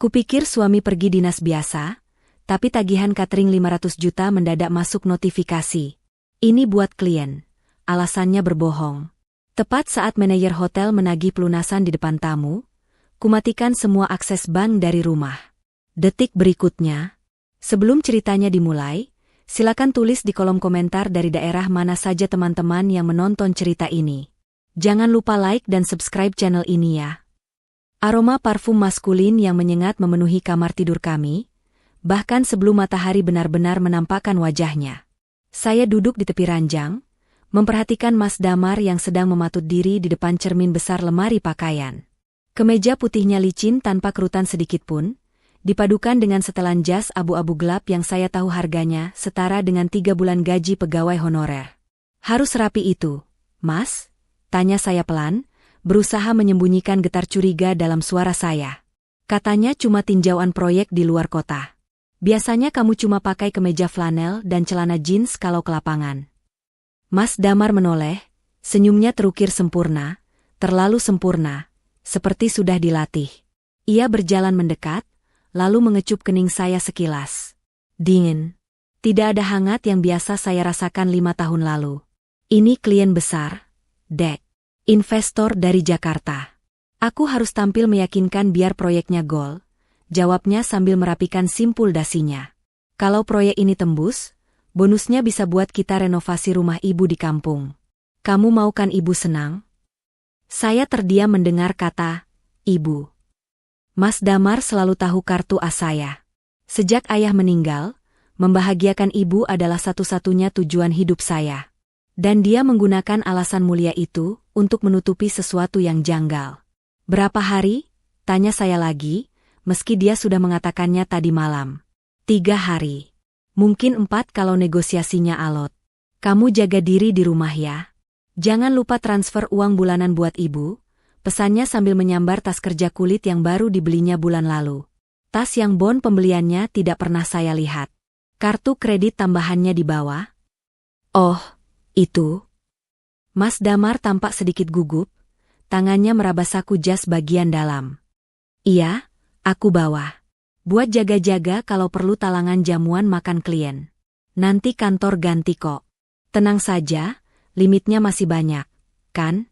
Kupikir suami pergi dinas biasa, tapi tagihan catering 500 juta mendadak masuk notifikasi. Ini buat klien. Alasannya berbohong. Tepat saat manajer hotel menagih pelunasan di depan tamu, kumatikan semua akses bank dari rumah. Detik berikutnya, sebelum ceritanya dimulai, silakan tulis di kolom komentar dari daerah mana saja teman-teman yang menonton cerita ini. Jangan lupa like dan subscribe channel ini ya. Aroma parfum maskulin yang menyengat memenuhi kamar tidur kami, bahkan sebelum matahari benar-benar menampakkan wajahnya. Saya duduk di tepi ranjang, memperhatikan Mas Damar yang sedang mematut diri di depan cermin besar lemari pakaian. Kemeja putihnya licin tanpa kerutan sedikit pun, dipadukan dengan setelan jas abu-abu gelap yang saya tahu harganya setara dengan 3 bulan gaji pegawai honorer. Harus rapi itu, Mas? Tanya saya pelan, berusaha menyembunyikan getar curiga dalam suara saya. Katanya cuma tinjauan proyek di luar kota. Biasanya kamu cuma pakai kemeja flanel dan celana jeans kalau ke lapangan. Mas Damar menoleh, senyumnya terukir sempurna, terlalu sempurna, seperti sudah dilatih. Ia berjalan mendekat, lalu mengecup kening saya sekilas. Dingin. Tidak ada hangat yang biasa saya rasakan 5 tahun lalu. Ini klien besar, Dek. Investor dari Jakarta. Aku harus tampil meyakinkan biar proyeknya gol, jawabnya sambil merapikan simpul dasinya. Kalau proyek ini tembus, bonusnya bisa buat kita renovasi rumah ibu di kampung. Kamu mau kan ibu senang? Saya terdiam mendengar kata, ibu. Mas Damar selalu tahu kartu as saya. Sejak ayah meninggal, membahagiakan ibu adalah satu-satunya tujuan hidup saya. Dan dia menggunakan alasan mulia itu untuk menutupi sesuatu yang janggal. Berapa hari? Tanya saya lagi, meski dia sudah mengatakannya tadi malam. 3 hari. Mungkin 4 kalau negosiasinya alot. Kamu jaga diri di rumah ya. Jangan lupa transfer uang bulanan buat ibu, pesannya sambil menyambar tas kerja kulit yang baru dibelinya bulan lalu. Tas yang bon pembeliannya tidak pernah saya lihat. Kartu kredit tambahannya di bawah. Oh, itu. Mas Damar tampak sedikit gugup, tangannya meraba saku jas bagian dalam. Iya, aku bawa. Buat jaga-jaga kalau perlu talangan jamuan makan klien. Nanti kantor ganti kok. Tenang saja, limitnya masih banyak, kan?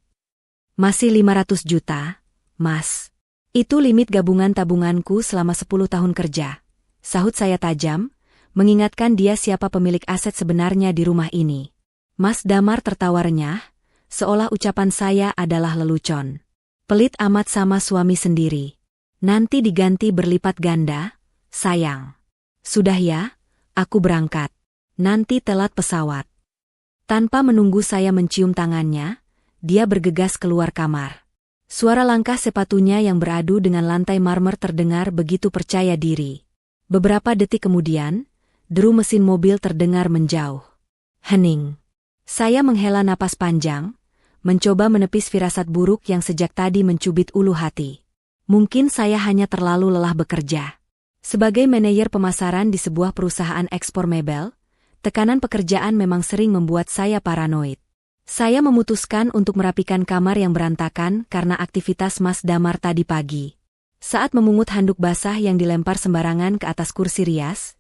Masih 500 juta, Mas. Itu limit gabungan tabunganku selama 10 tahun kerja. Sahut saya tajam, mengingatkan dia siapa pemilik aset sebenarnya di rumah ini. Mas Damar tertawa renyah, seolah ucapan saya adalah lelucon. Pelit amat sama suami sendiri. Nanti diganti berlipat ganda, sayang. Sudah ya, aku berangkat. Nanti telat pesawat. Tanpa menunggu saya mencium tangannya, dia bergegas keluar kamar. Suara langkah sepatunya yang beradu dengan lantai marmer terdengar begitu percaya diri. Beberapa detik kemudian, deru mesin mobil terdengar menjauh. Hening. Saya menghela napas panjang, mencoba menepis firasat buruk yang sejak tadi mencubit ulu hati. Mungkin saya hanya terlalu lelah bekerja. Sebagai manajer pemasaran di sebuah perusahaan ekspor mebel, tekanan pekerjaan memang sering membuat saya paranoid. Saya memutuskan untuk merapikan kamar yang berantakan karena aktivitas Mas Damar tadi pagi. Saat memungut handuk basah yang dilempar sembarangan ke atas kursi rias,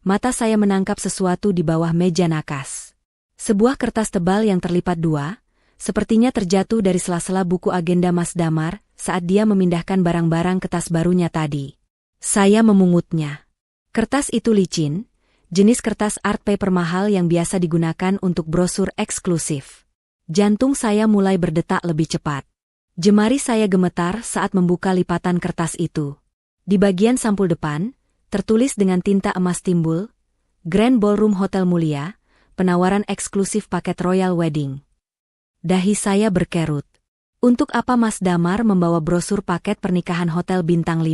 mata saya menangkap sesuatu di bawah meja nakas. Sebuah kertas tebal yang terlipat 2, sepertinya terjatuh dari sela-sela buku agenda Mas Damar saat dia memindahkan barang-barang ke tas barunya tadi. Saya memungutnya. Kertas itu licin, jenis kertas art paper mahal yang biasa digunakan untuk brosur eksklusif. Jantung saya mulai berdetak lebih cepat. Jemari saya gemetar saat membuka lipatan kertas itu. Di bagian sampul depan, tertulis dengan tinta emas timbul, Grand Ballroom Hotel Mulia, penawaran eksklusif paket Royal Wedding. Dahi saya berkerut. Untuk apa Mas Damar membawa brosur paket pernikahan hotel bintang 5?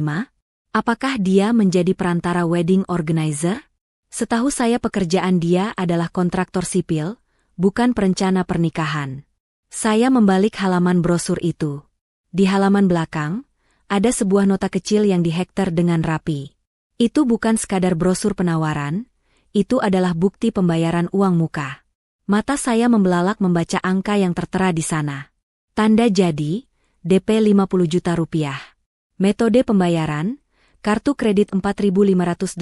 Apakah dia menjadi perantara wedding organizer? Setahu saya pekerjaan dia adalah kontraktor sipil, bukan perencana pernikahan. Saya membalik halaman brosur itu. Di halaman belakang, ada sebuah nota kecil yang dihektar dengan rapi. Itu bukan sekadar brosur penawaran, itu adalah bukti pembayaran uang muka. Mata saya membelalak membaca angka yang tertera di sana. Tanda jadi, DP 50 juta rupiah. Metode pembayaran, Kartu kredit 4.588,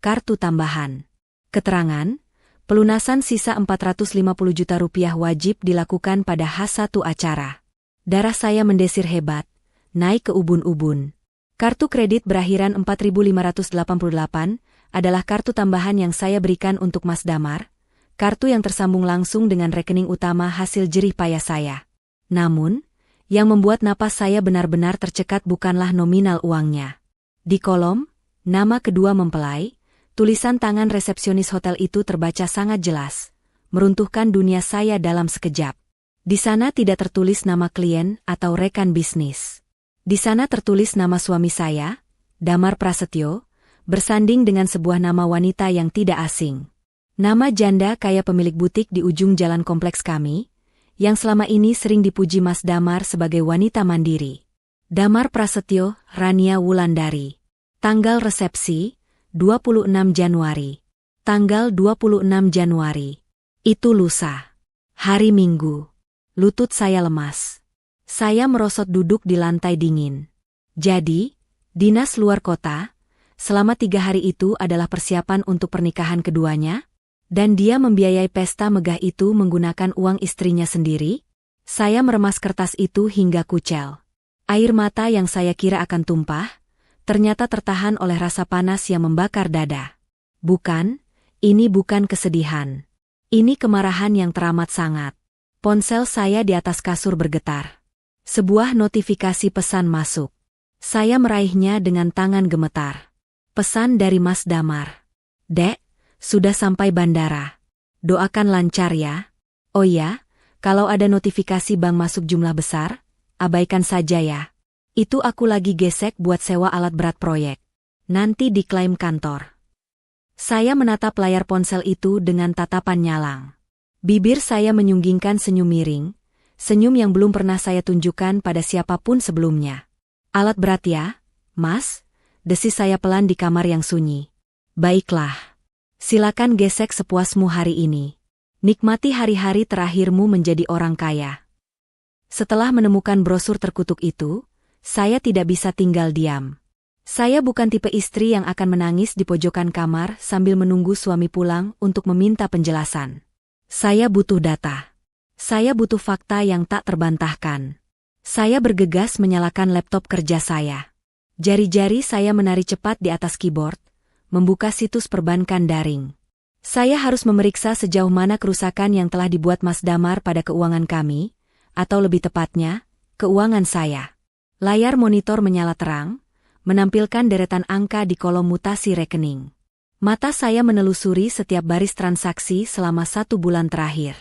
kartu tambahan. Keterangan, pelunasan sisa 450 juta rupiah wajib dilakukan pada H1 acara. Darah saya mendesir hebat, naik ke ubun-ubun. Kartu kredit berakhiran 4.588 adalah kartu tambahan yang saya berikan untuk Mas Damar, kartu yang tersambung langsung dengan rekening utama hasil jerih payah saya. Namun, yang membuat napas saya benar-benar tercekat bukanlah nominal uangnya. Di kolom, nama kedua mempelai, tulisan tangan resepsionis hotel itu terbaca sangat jelas, meruntuhkan dunia saya dalam sekejap. Di sana tidak tertulis nama klien atau rekan bisnis. Di sana tertulis nama suami saya, Damar Prasetyo, bersanding dengan sebuah nama wanita yang tidak asing. Nama janda kaya pemilik butik di ujung jalan kompleks kami, yang selama ini sering dipuji Mas Damar sebagai wanita mandiri. Damar Prasetyo, Rania Wulandari. Tanggal resepsi, 26 Januari. Tanggal 26 Januari. Itu lusa. Hari Minggu. Lutut saya lemas. Saya merosot duduk di lantai dingin. Jadi, dinas luar kota, selama 3 hari itu adalah persiapan untuk pernikahan keduanya, dan dia membiayai pesta megah itu menggunakan uang istrinya sendiri. Saya meremas kertas itu hingga kucel. Air mata yang saya kira akan tumpah, ternyata tertahan oleh rasa panas yang membakar dada. Bukan, ini bukan kesedihan. Ini kemarahan yang teramat sangat. Ponsel saya di atas kasur bergetar. Sebuah notifikasi pesan masuk. Saya meraihnya dengan tangan gemetar. Pesan dari Mas Damar. Dek, sudah sampai bandara. Doakan lancar ya. Oh ya, kalau ada notifikasi bank masuk jumlah besar, abaikan saja ya. Itu aku lagi gesek buat sewa alat berat proyek. Nanti diklaim kantor. Saya menatap layar ponsel itu dengan tatapan nyalang. Bibir saya menyunggingkan senyum miring, senyum yang belum pernah saya tunjukkan pada siapapun sebelumnya. Alat berat ya, Mas? Desis saya pelan di kamar yang sunyi. Baiklah. Silakan gesek sepuasmu hari ini. Nikmati hari-hari terakhirmu menjadi orang kaya. Setelah menemukan brosur terkutuk itu, saya tidak bisa tinggal diam. Saya bukan tipe istri yang akan menangis di pojokan kamar sambil menunggu suami pulang untuk meminta penjelasan. Saya butuh data. Saya butuh fakta yang tak terbantahkan. Saya bergegas menyalakan laptop kerja saya. Jari-jari saya menari cepat di atas keyboard, membuka situs perbankan daring. Saya harus memeriksa sejauh mana kerusakan yang telah dibuat Mas Damar pada keuangan kami, atau lebih tepatnya, keuangan saya. Layar monitor menyala terang, menampilkan deretan angka di kolom mutasi rekening. Mata saya menelusuri setiap baris transaksi selama 1 bulan terakhir.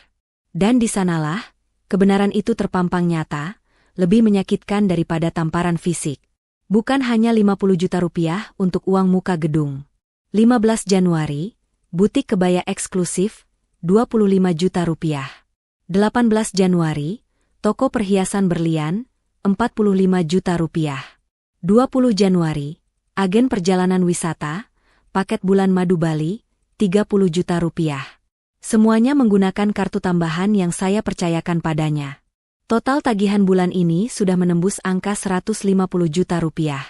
Dan di sanalah, kebenaran itu terpampang nyata, lebih menyakitkan daripada tamparan fisik. Bukan hanya 50 juta rupiah untuk uang muka gedung. 15 Januari, butik kebaya eksklusif, 25 juta rupiah. 18 Januari, toko perhiasan berlian, 45 juta rupiah. 20 Januari, agen perjalanan wisata, paket bulan madu Bali, 30 juta rupiah. Semuanya menggunakan kartu tambahan yang saya percayakan padanya. Total tagihan bulan ini sudah menembus angka 150 juta rupiah.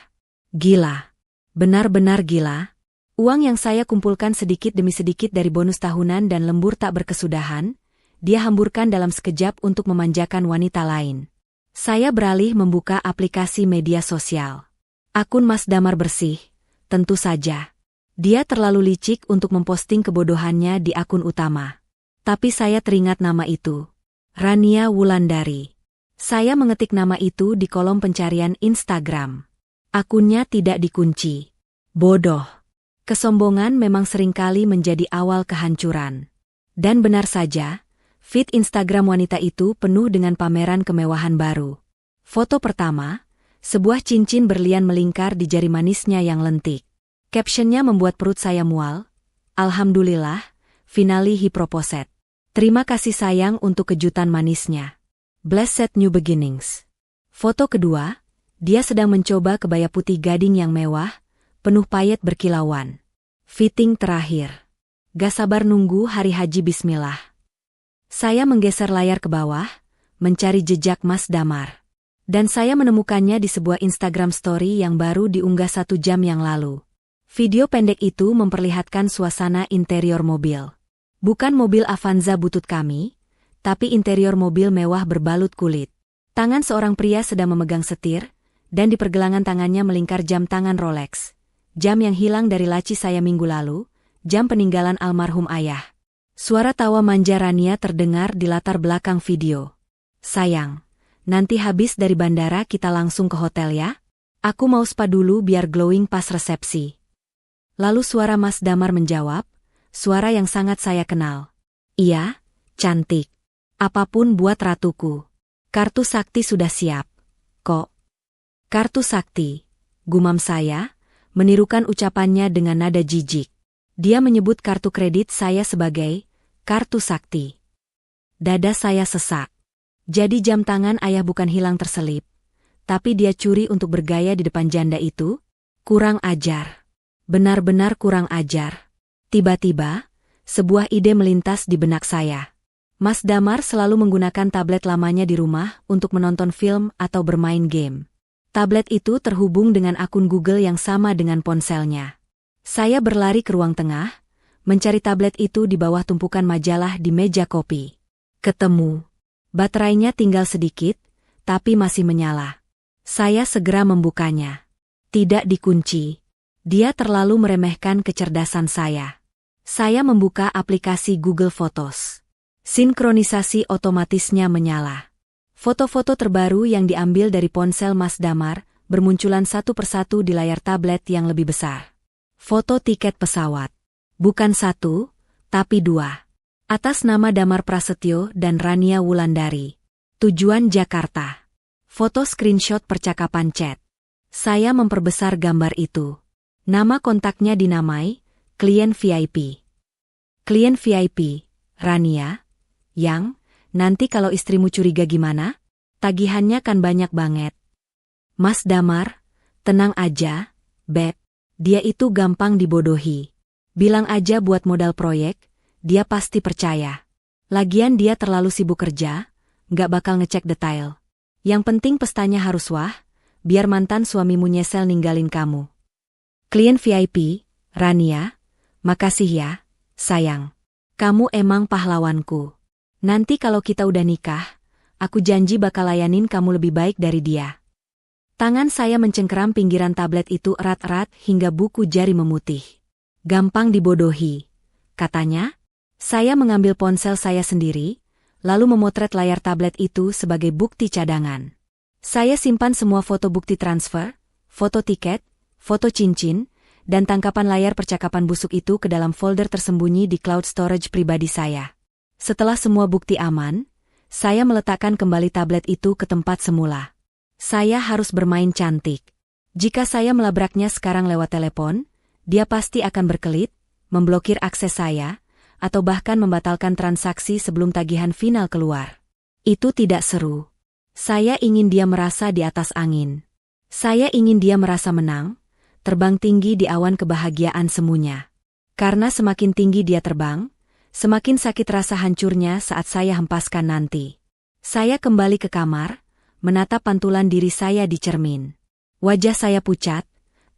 Gila. Benar-benar gila. Uang yang saya kumpulkan sedikit demi sedikit dari bonus tahunan dan lembur tak berkesudahan, dia hamburkan dalam sekejap untuk memanjakan wanita lain. Saya beralih membuka aplikasi media sosial. Akun Mas Damar bersih, tentu saja. Dia terlalu licik untuk memposting kebodohannya di akun utama. Tapi saya teringat nama itu. Rania Wulandari. Saya mengetik nama itu di kolom pencarian Instagram. Akunnya tidak dikunci. Bodoh. Kesombongan memang seringkali menjadi awal kehancuran. Dan benar saja, feed Instagram wanita itu penuh dengan pameran kemewahan baru. Foto pertama, sebuah cincin berlian melingkar di jari manisnya yang lentik. Captionnya membuat perut saya mual. Alhamdulillah, finally he proposed. Terima kasih sayang untuk kejutan manisnya. Blessed new beginnings. Foto kedua, dia sedang mencoba kebaya putih gading yang mewah, penuh payet berkilauan. Fitting terakhir. Gak sabar nunggu hari haji bismillah. Saya menggeser layar ke bawah, mencari jejak Mas Damar. Dan saya menemukannya di sebuah Instagram story yang baru diunggah 1 jam yang lalu. Video pendek itu memperlihatkan suasana interior mobil. Bukan mobil Avanza butut kami, tapi interior mobil mewah berbalut kulit. Tangan seorang pria sedang memegang setir, dan di pergelangan tangannya melingkar jam tangan Rolex. Jam yang hilang dari laci saya minggu lalu, jam peninggalan almarhum ayah. Suara tawa manja Rania terdengar di latar belakang video. Sayang, nanti habis dari bandara kita langsung ke hotel ya? Aku mau spa dulu biar glowing pas resepsi. Lalu suara Mas Damar menjawab, suara yang sangat saya kenal. Iya, cantik. Apapun buat ratuku. Kartu sakti sudah siap. Kok? Kartu sakti, gumam saya, menirukan ucapannya dengan nada jijik. Dia menyebut kartu kredit saya sebagai kartu sakti. Dada saya sesak. Jadi jam tangan ayah bukan hilang terselip, tapi dia curi untuk bergaya di depan janda itu? Kurang ajar. Benar-benar kurang ajar. Tiba-tiba, sebuah ide melintas di benak saya. Mas Damar selalu menggunakan tablet lamanya di rumah untuk menonton film atau bermain game. Tablet itu terhubung dengan akun Google yang sama dengan ponselnya. Saya berlari ke ruang tengah, mencari tablet itu di bawah tumpukan majalah di meja kopi. Ketemu. Baterainya tinggal sedikit, tapi masih menyala. Saya segera membukanya. Tidak dikunci. Dia terlalu meremehkan kecerdasan saya. Saya membuka aplikasi Google Photos. Sinkronisasi otomatisnya menyala. Foto-foto terbaru yang diambil dari ponsel Mas Damar bermunculan satu persatu di layar tablet yang lebih besar. Foto tiket pesawat. Bukan 1, tapi 2. Atas nama Damar Prasetyo dan Rania Wulandari. Tujuan Jakarta. Foto screenshot percakapan chat. Saya memperbesar gambar itu. Nama kontaknya dinamai, klien VIP. Klien VIP, Rania. Yang, nanti kalau istrimu curiga gimana? Tagihannya kan banyak banget. Mas Damar, tenang aja, Beb. Dia itu gampang dibodohi. Bilang aja buat modal proyek, dia pasti percaya. Lagian dia terlalu sibuk kerja, nggak bakal ngecek detail. Yang penting pestanya harus wah, biar mantan suamimu nyesel ninggalin kamu. Klien VIP, Rania, makasih ya, sayang. Kamu emang pahlawanku. Nanti kalau kita udah nikah, aku janji bakal layanin kamu lebih baik dari dia. Tangan saya mencengkeram pinggiran tablet itu erat-erat hingga buku jari memutih. Gampang dibodohi, katanya. Saya mengambil ponsel saya sendiri, lalu memotret layar tablet itu sebagai bukti cadangan. Saya simpan semua foto bukti transfer, foto tiket, foto cincin, dan tangkapan layar percakapan busuk itu ke dalam folder tersembunyi di cloud storage pribadi saya. Setelah semua bukti aman, saya meletakkan kembali tablet itu ke tempat semula. Saya harus bermain cantik. Jika saya melabraknya sekarang lewat telepon, dia pasti akan berkelit, memblokir akses saya, atau bahkan membatalkan transaksi sebelum tagihan final keluar. Itu tidak seru. Saya ingin dia merasa di atas angin. Saya ingin dia merasa menang, terbang tinggi di awan kebahagiaan semuanya. Karena semakin tinggi dia terbang, semakin sakit rasa hancurnya saat saya hempaskan nanti. Saya kembali ke kamar, menatap pantulan diri saya di cermin. Wajah saya pucat,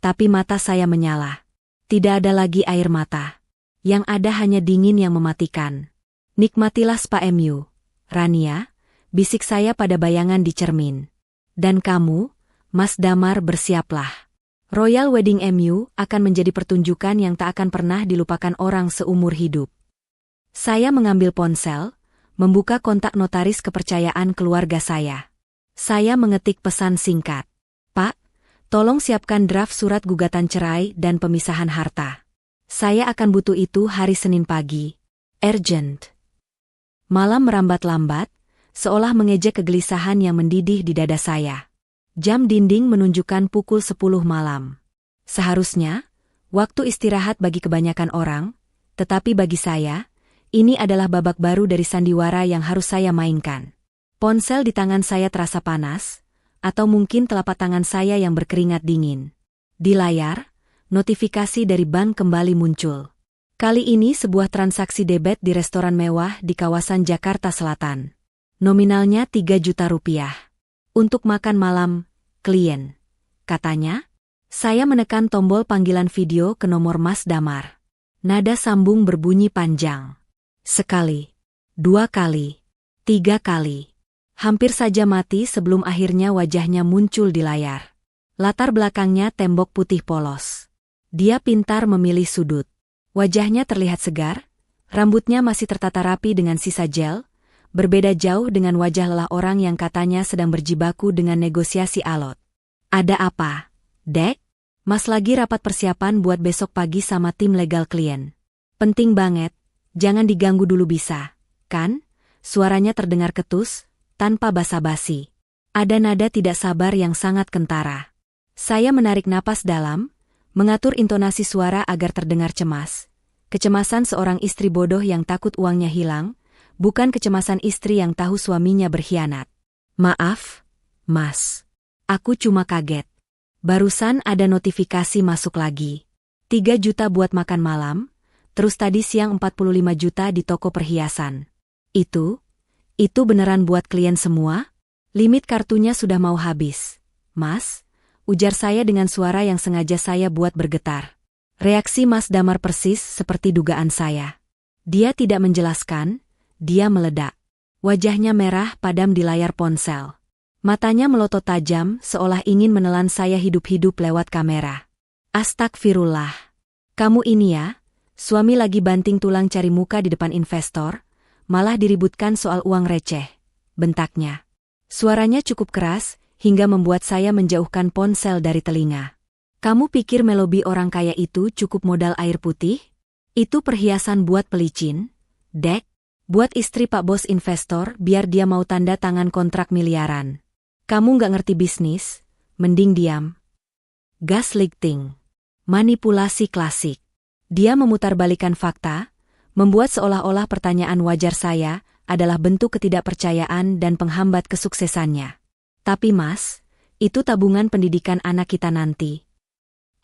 tapi mata saya menyala. Tidak ada lagi air mata. Yang ada hanya dingin yang mematikan. Nikmatilah spa MU, Rania, bisik saya pada bayangan di cermin. Dan kamu, Mas Damar, bersiaplah. Royal Wedding MU akan menjadi pertunjukan yang tak akan pernah dilupakan orang seumur hidup. Saya mengambil ponsel, membuka kontak notaris kepercayaan keluarga saya. Saya mengetik pesan singkat. Pak, tolong siapkan draft surat gugatan cerai dan pemisahan harta. Saya akan butuh itu hari Senin pagi. Urgent. Malam merambat lambat, seolah mengejek kegelisahan yang mendidih di dada saya. Jam dinding menunjukkan pukul 10 malam. Seharusnya, waktu istirahat bagi kebanyakan orang, tetapi bagi saya, ini adalah babak baru dari sandiwara yang harus saya mainkan. Ponsel di tangan saya terasa panas, atau mungkin telapak tangan saya yang berkeringat dingin. Di layar, notifikasi dari bank kembali muncul. Kali ini sebuah transaksi debit di restoran mewah di kawasan Jakarta Selatan. Nominalnya 3 juta rupiah. Untuk makan malam, klien. Katanya. Saya menekan tombol panggilan video ke nomor Mas Damar. Nada sambung berbunyi panjang. Sekali. 2 kali. 3 kali. Hampir saja mati sebelum akhirnya wajahnya muncul di layar. Latar belakangnya tembok putih polos. Dia pintar memilih sudut. Wajahnya terlihat segar, rambutnya masih tertata rapi dengan sisa gel, berbeda jauh dengan wajah lelah orang yang katanya sedang berjibaku dengan negosiasi alot. Ada apa, Dek? Mas lagi rapat persiapan buat besok pagi sama tim legal klien. Penting banget, jangan diganggu dulu bisa, kan? Suaranya terdengar ketus, tanpa basa-basi. Ada nada tidak sabar yang sangat kentara. Saya menarik napas dalam, mengatur intonasi suara agar terdengar cemas. Kecemasan seorang istri bodoh yang takut uangnya hilang, bukan kecemasan istri yang tahu suaminya berkhianat. Maaf, Mas. Aku cuma kaget. Barusan ada notifikasi masuk lagi. 3 juta buat makan malam, terus tadi siang 45 juta di toko perhiasan. Itu beneran buat klien semua? Limit kartunya sudah mau habis. Mas, ujar saya dengan suara yang sengaja saya buat bergetar. Reaksi Mas Damar persis seperti dugaan saya. Dia tidak menjelaskan, dia meledak. Wajahnya merah padam di layar ponsel. Matanya melotot tajam seolah ingin menelan saya hidup-hidup lewat kamera. Astagfirullah. Kamu ini ya, suami lagi banting tulang cari muka di depan investor, malah diributkan soal uang receh, bentaknya. Suaranya cukup keras, hingga membuat saya menjauhkan ponsel dari telinga. Kamu pikir melobi orang kaya itu cukup modal air putih? Itu perhiasan buat pelicin, Dek, buat istri Pak Bos investor biar dia mau tanda tangan kontrak miliaran. Kamu nggak ngerti bisnis, mending diam. Gaslighting. Manipulasi klasik. Dia memutarbalikan fakta, membuat seolah-olah pertanyaan wajar saya adalah bentuk ketidakpercayaan dan penghambat kesuksesannya. Tapi Mas, itu tabungan pendidikan anak kita nanti.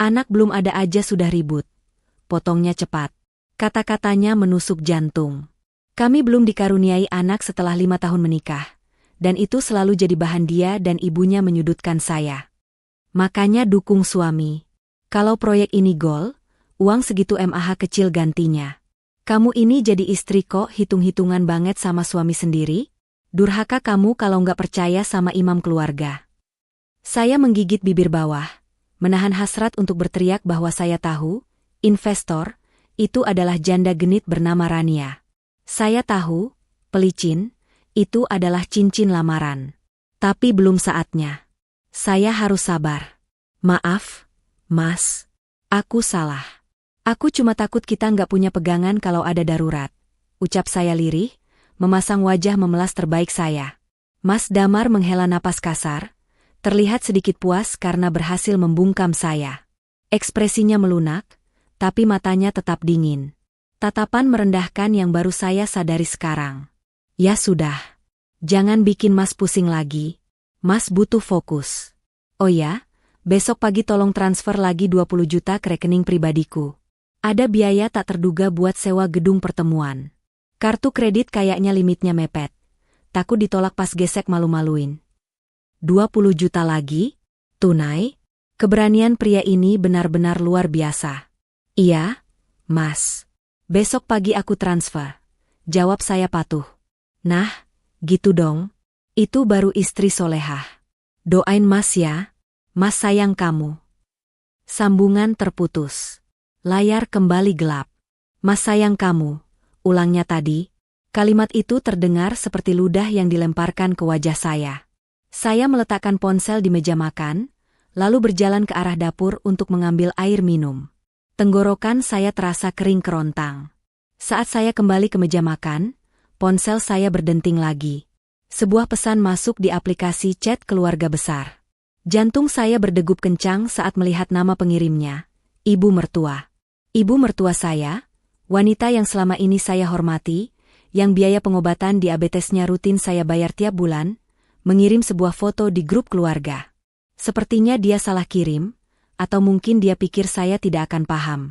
Anak belum ada aja sudah ribut. Potongnya cepat. Kata-katanya menusuk jantung. Kami belum dikaruniai anak setelah 5 tahun menikah. Dan itu selalu jadi bahan dia dan ibunya menyudutkan saya. Makanya dukung suami. Kalau proyek ini gol, uang segitu MAH kecil gantinya. Kamu ini jadi istri kok hitung-hitungan banget sama suami sendiri? Durhaka kamu kalau nggak percaya sama imam keluarga. Saya menggigit bibir bawah, menahan hasrat untuk berteriak bahwa saya tahu, investor, itu adalah janda genit bernama Rania. Saya tahu, pelicin, itu adalah cincin lamaran. Tapi belum saatnya. Saya harus sabar. Maaf, Mas. Aku salah. Aku cuma takut kita nggak punya pegangan kalau ada darurat. Ucap saya lirih, memasang wajah memelas terbaik saya. Mas Damar menghela napas kasar, terlihat sedikit puas karena berhasil membungkam saya. Ekspresinya melunak, tapi matanya tetap dingin. Tatapan merendahkan yang baru saya sadari sekarang. Ya sudah. Jangan bikin Mas pusing lagi. Mas butuh fokus. Oh ya, besok pagi tolong transfer lagi 20 juta ke rekening pribadiku. Ada biaya tak terduga buat sewa gedung pertemuan. Kartu kredit kayaknya limitnya mepet. Takut ditolak pas gesek malu-maluin. 20 juta lagi? Tunai? Keberanian pria ini benar-benar luar biasa. Iya, Mas. Besok pagi aku transfer. Jawab saya patuh. Nah, gitu dong. Itu baru istri solehah. Doain Mas ya. Mas sayang kamu. Sambungan terputus. Layar kembali gelap. Mas sayang kamu. Ulangnya tadi. Kalimat itu terdengar seperti ludah yang dilemparkan ke wajah saya. Saya meletakkan ponsel di meja makan, lalu berjalan ke arah dapur untuk mengambil air minum. Tenggorokan saya terasa kering kerontang. Saat saya kembali ke meja makan, ponsel saya berdenting lagi. Sebuah pesan masuk di aplikasi chat keluarga besar. Jantung saya berdegup kencang saat melihat nama pengirimnya, Ibu Mertua. Ibu mertua saya, wanita yang selama ini saya hormati, yang biaya pengobatan diabetesnya rutin saya bayar tiap bulan, mengirim sebuah foto di grup keluarga. Sepertinya dia salah kirim, atau mungkin dia pikir saya tidak akan paham.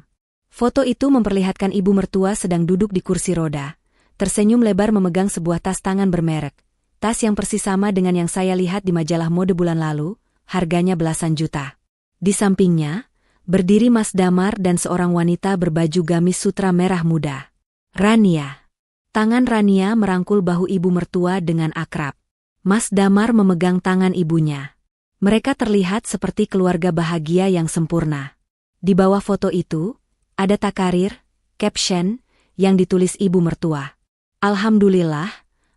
Foto itu memperlihatkan ibu mertua sedang duduk di kursi roda, tersenyum lebar memegang sebuah tas tangan bermerek, Tas yang persis sama dengan yang saya lihat di majalah mode bulan lalu, harganya belasan juta. Di sampingnya, berdiri Mas Damar dan seorang wanita berbaju gamis sutra merah muda. Rania. Tangan Rania merangkul bahu ibu mertua dengan akrab. Mas Damar memegang tangan ibunya. Mereka terlihat seperti keluarga bahagia yang sempurna. Di bawah foto itu, ada takarir, caption, yang ditulis ibu mertua. Alhamdulillah,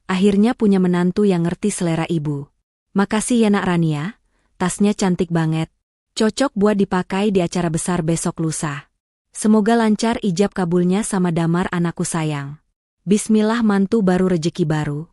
akhirnya punya menantu yang ngerti selera ibu. Makasih ya nak Rania, tasnya cantik banget. Cocok buat dipakai di acara besar besok lusa. Semoga lancar ijab kabulnya sama Damar anakku sayang. Bismillah mantu baru rejeki baru.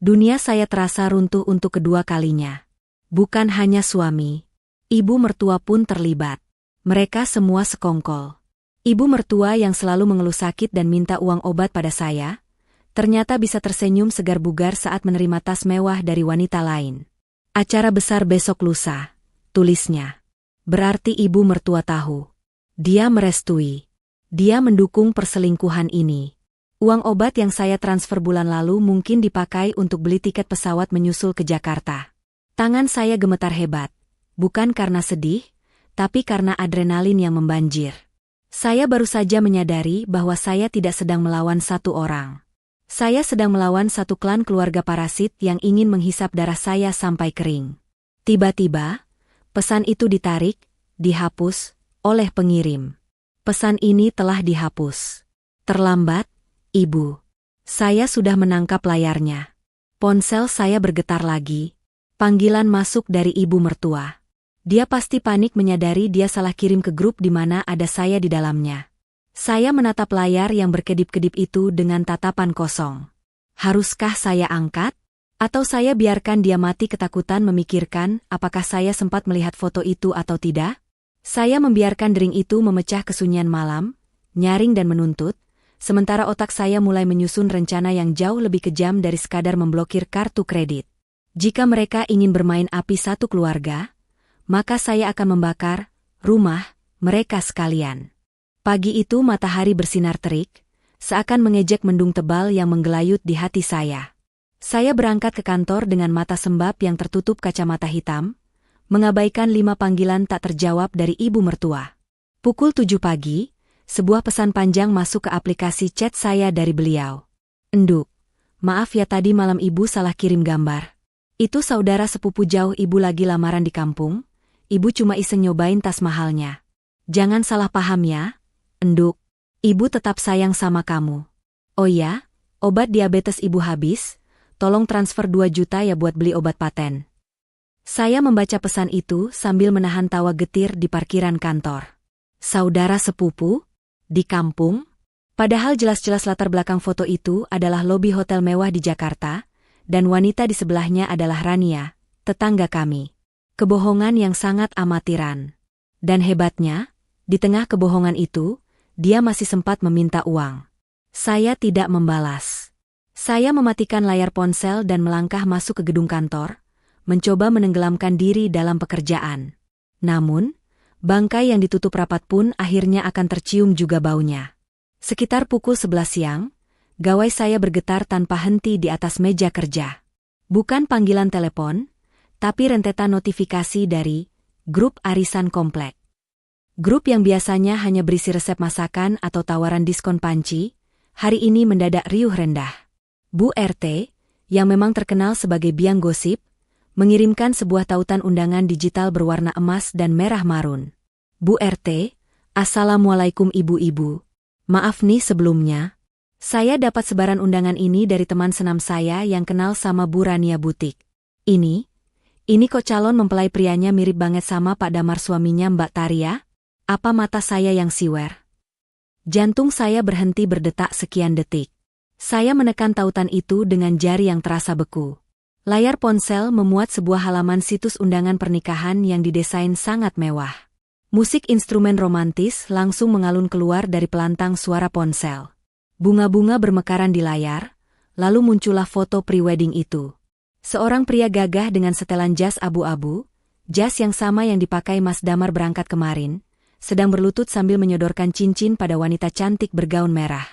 Dunia saya terasa runtuh untuk kedua kalinya. Bukan hanya suami. Ibu mertua pun terlibat. Mereka semua sekongkol. Ibu mertua yang selalu mengeluh sakit dan minta uang obat pada saya, ternyata bisa tersenyum segar bugar saat menerima tas mewah dari wanita lain. Acara besar besok lusa, tulisnya. Berarti ibu mertua tahu. Dia merestui. Dia mendukung perselingkuhan ini. Uang obat yang saya transfer bulan lalu mungkin dipakai untuk beli tiket pesawat menyusul ke Jakarta. Tangan saya gemetar hebat. Bukan karena sedih, tapi karena adrenalin yang membanjir. Saya baru saja menyadari bahwa saya tidak sedang melawan satu orang. Saya sedang melawan satu klan keluarga parasit yang ingin menghisap darah saya sampai kering. Tiba-tiba, pesan itu ditarik, dihapus, oleh pengirim. Pesan ini telah dihapus. Terlambat, Ibu. Saya sudah menangkap layarnya. Ponsel saya bergetar lagi. Panggilan masuk dari ibu mertua. Dia pasti panik menyadari dia salah kirim ke grup di mana ada saya di dalamnya. Saya menatap layar yang berkedip-kedip itu dengan tatapan kosong. Haruskah saya angkat? Atau saya biarkan dia mati ketakutan memikirkan apakah saya sempat melihat foto itu atau tidak? Saya membiarkan dering itu memecah kesunyian malam, nyaring dan menuntut, sementara otak saya mulai menyusun rencana yang jauh lebih kejam dari sekadar memblokir kartu kredit. Jika mereka ingin bermain api satu keluarga, maka saya akan membakar rumah mereka sekalian. Pagi itu matahari bersinar terik, seakan mengejek mendung tebal yang menggelayut di hati saya. Saya berangkat ke kantor dengan mata sembab yang tertutup kacamata hitam, mengabaikan 5 panggilan tak terjawab dari ibu mertua. Pukul 7 pagi, sebuah pesan panjang masuk ke aplikasi chat saya dari beliau. Enduk, maaf ya tadi malam ibu salah kirim gambar. Itu saudara sepupu jauh ibu lagi lamaran di kampung, ibu cuma iseng nyobain tas mahalnya. Jangan salah paham ya. Enduk, ibu tetap sayang sama kamu. Oh ya, obat diabetes ibu habis, tolong transfer 2 juta ya buat beli obat paten. Saya membaca pesan itu sambil menahan tawa getir di parkiran kantor. Saudara sepupu? Di kampung? Padahal jelas-jelas latar belakang foto itu adalah lobi hotel mewah di Jakarta, dan wanita di sebelahnya adalah Rania, tetangga kami. Kebohongan yang sangat amatiran. Dan hebatnya, di tengah kebohongan itu, dia masih sempat meminta uang. Saya tidak membalas. Saya mematikan layar ponsel dan melangkah masuk ke gedung kantor, mencoba menenggelamkan diri dalam pekerjaan. Namun, bangkai yang ditutup rapat pun akhirnya akan tercium juga baunya. Sekitar pukul 11 siang, gawai saya bergetar tanpa henti di atas meja kerja. Bukan panggilan telepon, tapi rentetan notifikasi dari grup arisan komplek. Grup yang biasanya hanya berisi resep masakan atau tawaran diskon panci, hari ini mendadak riuh rendah. Bu RT, yang memang terkenal sebagai biang gosip, mengirimkan sebuah tautan undangan digital berwarna emas dan merah marun. Bu RT, Assalamualaikum ibu-ibu. Maaf nih sebelumnya. Saya dapat sebaran undangan ini dari teman senam saya yang kenal sama Bu Rania Butik. Ini kok calon mempelai prianya mirip banget sama Pak Damar suaminya Mbak Taria? Apa mata saya yang siwer? Jantung saya berhenti berdetak sekian detik. Saya menekan tautan itu dengan jari yang terasa beku. Layar ponsel memuat sebuah halaman situs undangan pernikahan yang didesain sangat mewah. Musik instrumen romantis langsung mengalun keluar dari pelantang suara ponsel. Bunga-bunga bermekaran di layar, lalu muncullah foto pre-wedding itu. Seorang pria gagah dengan setelan jas abu-abu, jas yang sama yang dipakai Mas Damar berangkat kemarin, sedang berlutut sambil menyodorkan cincin pada wanita cantik bergaun merah.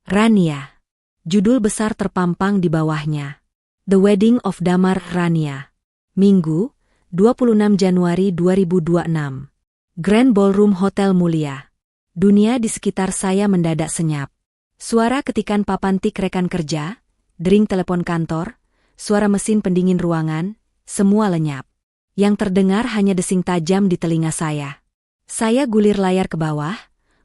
Rania. Judul besar terpampang di bawahnya. The Wedding of Damar Rania. Minggu, 26 Januari 2026. Grand Ballroom Hotel Mulia. Dunia di sekitar saya mendadak senyap. Suara ketikan papan tik rekan kerja, dering telepon kantor, suara mesin pendingin ruangan, semua lenyap. Yang terdengar hanya desing tajam di telinga saya. Saya gulir layar ke bawah,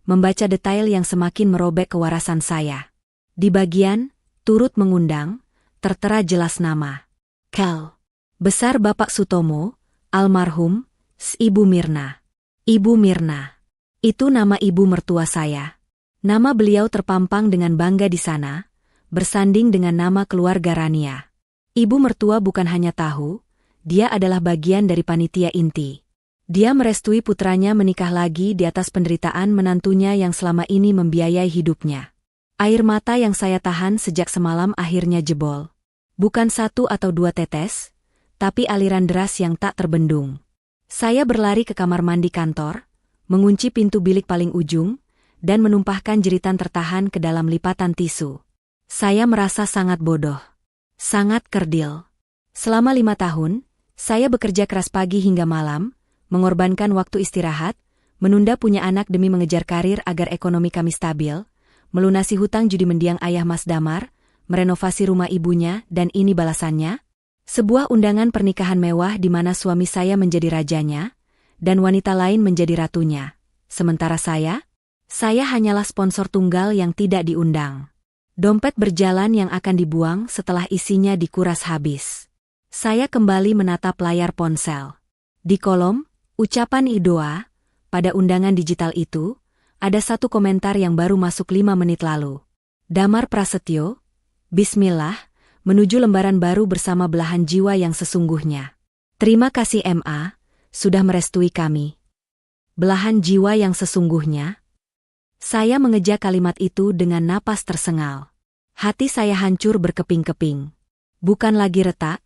membaca detail yang semakin merobek kewarasan saya. Di bagian, turut mengundang, tertera jelas nama. Kel. Besar Bapak Sutomo, almarhum, Ibu Mirna. Ibu Mirna. Itu nama ibu mertua saya. Nama beliau terpampang dengan bangga di sana, bersanding dengan nama keluarga Rania. Ibu mertua bukan hanya tahu, dia adalah bagian dari panitia inti. Dia merestui putranya menikah lagi di atas penderitaan menantunya yang selama ini membiayai hidupnya. Air mata yang saya tahan sejak semalam akhirnya jebol. Bukan 1 atau 2 tetes, tapi aliran deras yang tak terbendung. Saya berlari ke kamar mandi kantor, mengunci pintu bilik paling ujung, dan menumpahkan jeritan tertahan ke dalam lipatan tisu. Saya merasa sangat bodoh. Sangat kerdil. Selama 5 tahun, saya bekerja keras pagi hingga malam, mengorbankan waktu istirahat, menunda punya anak demi mengejar karir agar ekonomi kami stabil, melunasi hutang judi mendiang ayah Mas Damar, merenovasi rumah ibunya, dan ini balasannya? Sebuah undangan pernikahan mewah di mana suami saya menjadi rajanya, dan wanita lain menjadi ratunya. Sementara saya hanyalah sponsor tunggal yang tidak diundang. Dompet berjalan yang akan dibuang setelah isinya dikuras habis. Saya kembali menatap layar ponsel. Di kolom, ucapan idoa, pada undangan digital itu, ada satu komentar yang baru masuk 5 menit lalu. Damar Prasetyo, Bismillah, menuju lembaran baru bersama belahan jiwa yang sesungguhnya. Terima kasih MA, sudah merestui kami. Belahan jiwa yang sesungguhnya? Saya mengeja kalimat itu dengan napas tersengal. Hati saya hancur berkeping-keping. Bukan lagi retak,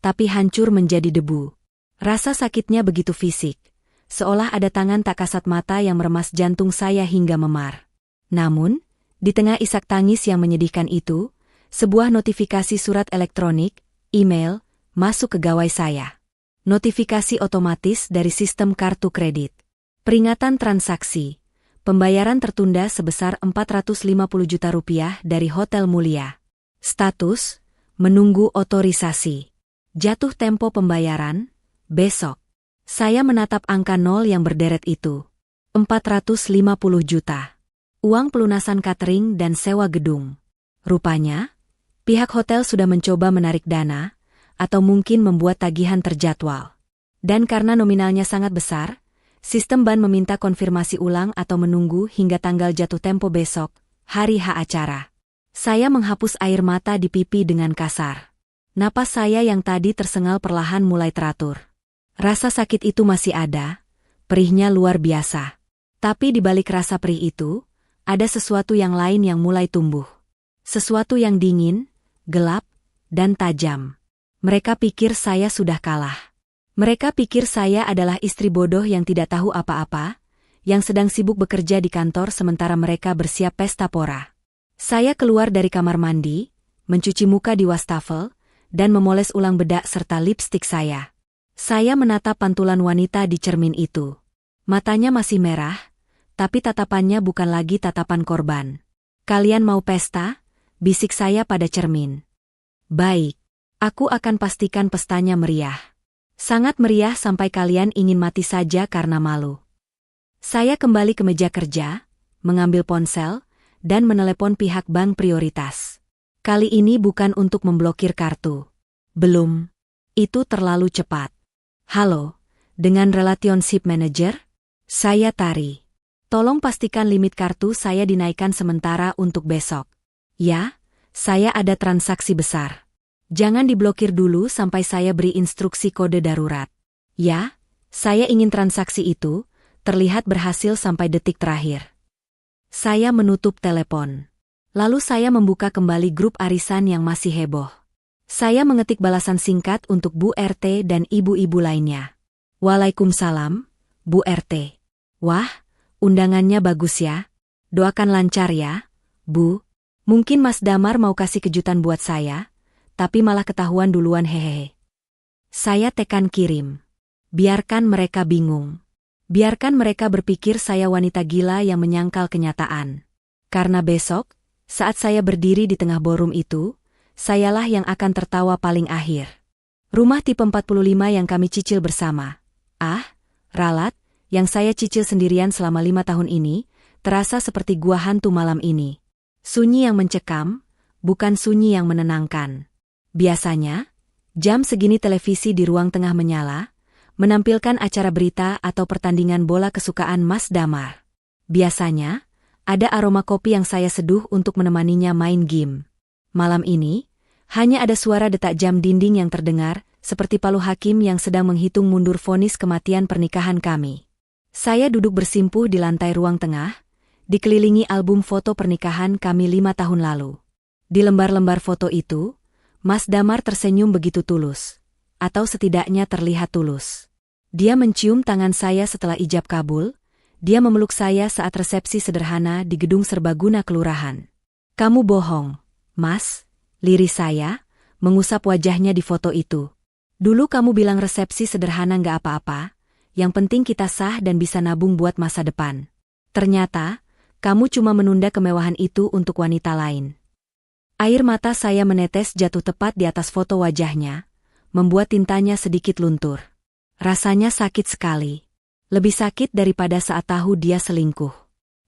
tapi hancur menjadi debu. Rasa sakitnya begitu fisik, seolah ada tangan tak kasat mata yang meremas jantung saya hingga memar. Namun, di tengah isak tangis yang menyedihkan itu, sebuah notifikasi surat elektronik, email, masuk ke gawai saya. Notifikasi otomatis dari sistem kartu kredit. Peringatan transaksi. Pembayaran tertunda sebesar 450 juta rupiah dari Hotel Mulia. Status, menunggu otorisasi. Jatuh tempo pembayaran, besok. Saya menatap angka 0 yang berderet itu. 450 juta. Uang pelunasan catering dan sewa gedung. Rupanya, pihak hotel sudah mencoba menarik dana, atau mungkin membuat tagihan terjadwal. Dan karena nominalnya sangat besar, sistem ban meminta konfirmasi ulang atau menunggu hingga tanggal jatuh tempo besok, hari H acara. Saya menghapus air mata di pipi dengan kasar. Napas saya yang tadi tersengal perlahan mulai teratur. Rasa sakit itu masih ada, perihnya luar biasa. Tapi di balik rasa perih itu, ada sesuatu yang lain yang mulai tumbuh. Sesuatu yang dingin, gelap, dan tajam. Mereka pikir saya sudah kalah. Mereka pikir saya adalah istri bodoh yang tidak tahu apa-apa, yang sedang sibuk bekerja di kantor sementara mereka bersiap pesta pora. Saya keluar dari kamar mandi, mencuci muka di wastafel, dan memoles ulang bedak serta lipstik saya. Saya menatap pantulan wanita di cermin itu. Matanya masih merah, tapi tatapannya bukan lagi tatapan korban. Kalian mau pesta? Bisik saya pada cermin. Baik, aku akan pastikan pestanya meriah. Sangat meriah sampai kalian ingin mati saja karena malu. Saya kembali ke meja kerja, mengambil ponsel, dan menelepon pihak bank prioritas. Kali ini bukan untuk memblokir kartu. Belum. Itu terlalu cepat. Halo, dengan Relationship Manager? Saya Tari. Tolong pastikan limit kartu saya dinaikkan sementara untuk besok. Ya, saya ada transaksi besar. Jangan diblokir dulu sampai saya beri instruksi kode darurat. Ya, saya ingin transaksi itu terlihat berhasil sampai detik terakhir. Saya menutup telepon. Lalu saya membuka kembali grup arisan yang masih heboh. Saya mengetik balasan singkat untuk Bu RT dan ibu-ibu lainnya. Waalaikumsalam, Bu RT. Wah, undangannya bagus ya. Doakan lancar ya, Bu. Mungkin Mas Damar mau kasih kejutan buat saya, tapi malah ketahuan duluan hehehe. Saya tekan kirim. Biarkan mereka bingung. Biarkan mereka berpikir saya wanita gila yang menyangkal kenyataan. Karena besok, saat saya berdiri di tengah ballroom itu, sayalah yang akan tertawa paling akhir. Rumah tipe 45 yang kami cicil bersama. Ralat, yang saya cicil sendirian selama 5 tahun ini, terasa seperti gua hantu malam ini. Sunyi yang mencekam, bukan sunyi yang menenangkan. Biasanya, jam segini televisi di ruang tengah menyala, menampilkan acara berita atau pertandingan bola kesukaan Mas Damar. Biasanya, ada aroma kopi yang saya seduh untuk menemaninya main game. Malam ini, hanya ada suara detak jam dinding yang terdengar, seperti palu hakim yang sedang menghitung mundur vonis kematian pernikahan kami. Saya duduk bersimpuh di lantai ruang tengah, dikelilingi album foto pernikahan kami 5 tahun lalu. Di lembar-lembar foto itu, Mas Damar tersenyum begitu tulus, atau setidaknya terlihat tulus. Dia mencium tangan saya setelah ijab kabul, dia memeluk saya saat resepsi sederhana di gedung serbaguna kelurahan. Kamu bohong, Mas, liris saya, mengusap wajahnya di foto itu. Dulu kamu bilang resepsi sederhana nggak apa-apa, yang penting kita sah dan bisa nabung buat masa depan. Ternyata, kamu cuma menunda kemewahan itu untuk wanita lain. Air mata saya menetes jatuh tepat di atas foto wajahnya, membuat tintanya sedikit luntur. Rasanya sakit sekali. Lebih sakit daripada saat tahu dia selingkuh.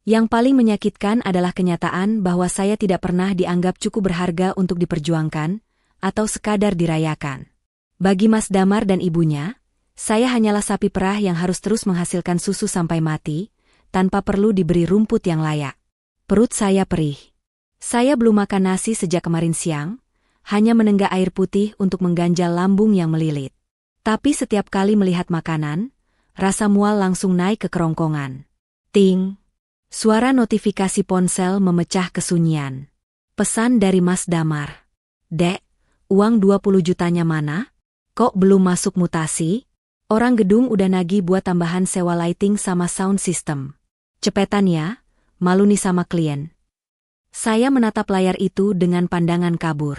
Yang paling menyakitkan adalah kenyataan bahwa saya tidak pernah dianggap cukup berharga untuk diperjuangkan, atau sekadar dirayakan. Bagi Mas Damar dan ibunya, saya hanyalah sapi perah yang harus terus menghasilkan susu sampai mati, tanpa perlu diberi rumput yang layak. Perut saya perih. Saya belum makan nasi sejak kemarin siang, hanya menenggak air putih untuk mengganjal lambung yang melilit. Tapi setiap kali melihat makanan, rasa mual langsung naik ke kerongkongan. Ting! Suara notifikasi ponsel memecah kesunyian. Pesan dari Mas Damar. Dek, uang 20 jutanya mana? Kok belum masuk mutasi? Orang gedung udah nagih buat tambahan sewa lighting sama sound system. Cepetan ya, malu nih sama klien. Saya menatap layar itu dengan pandangan kabur.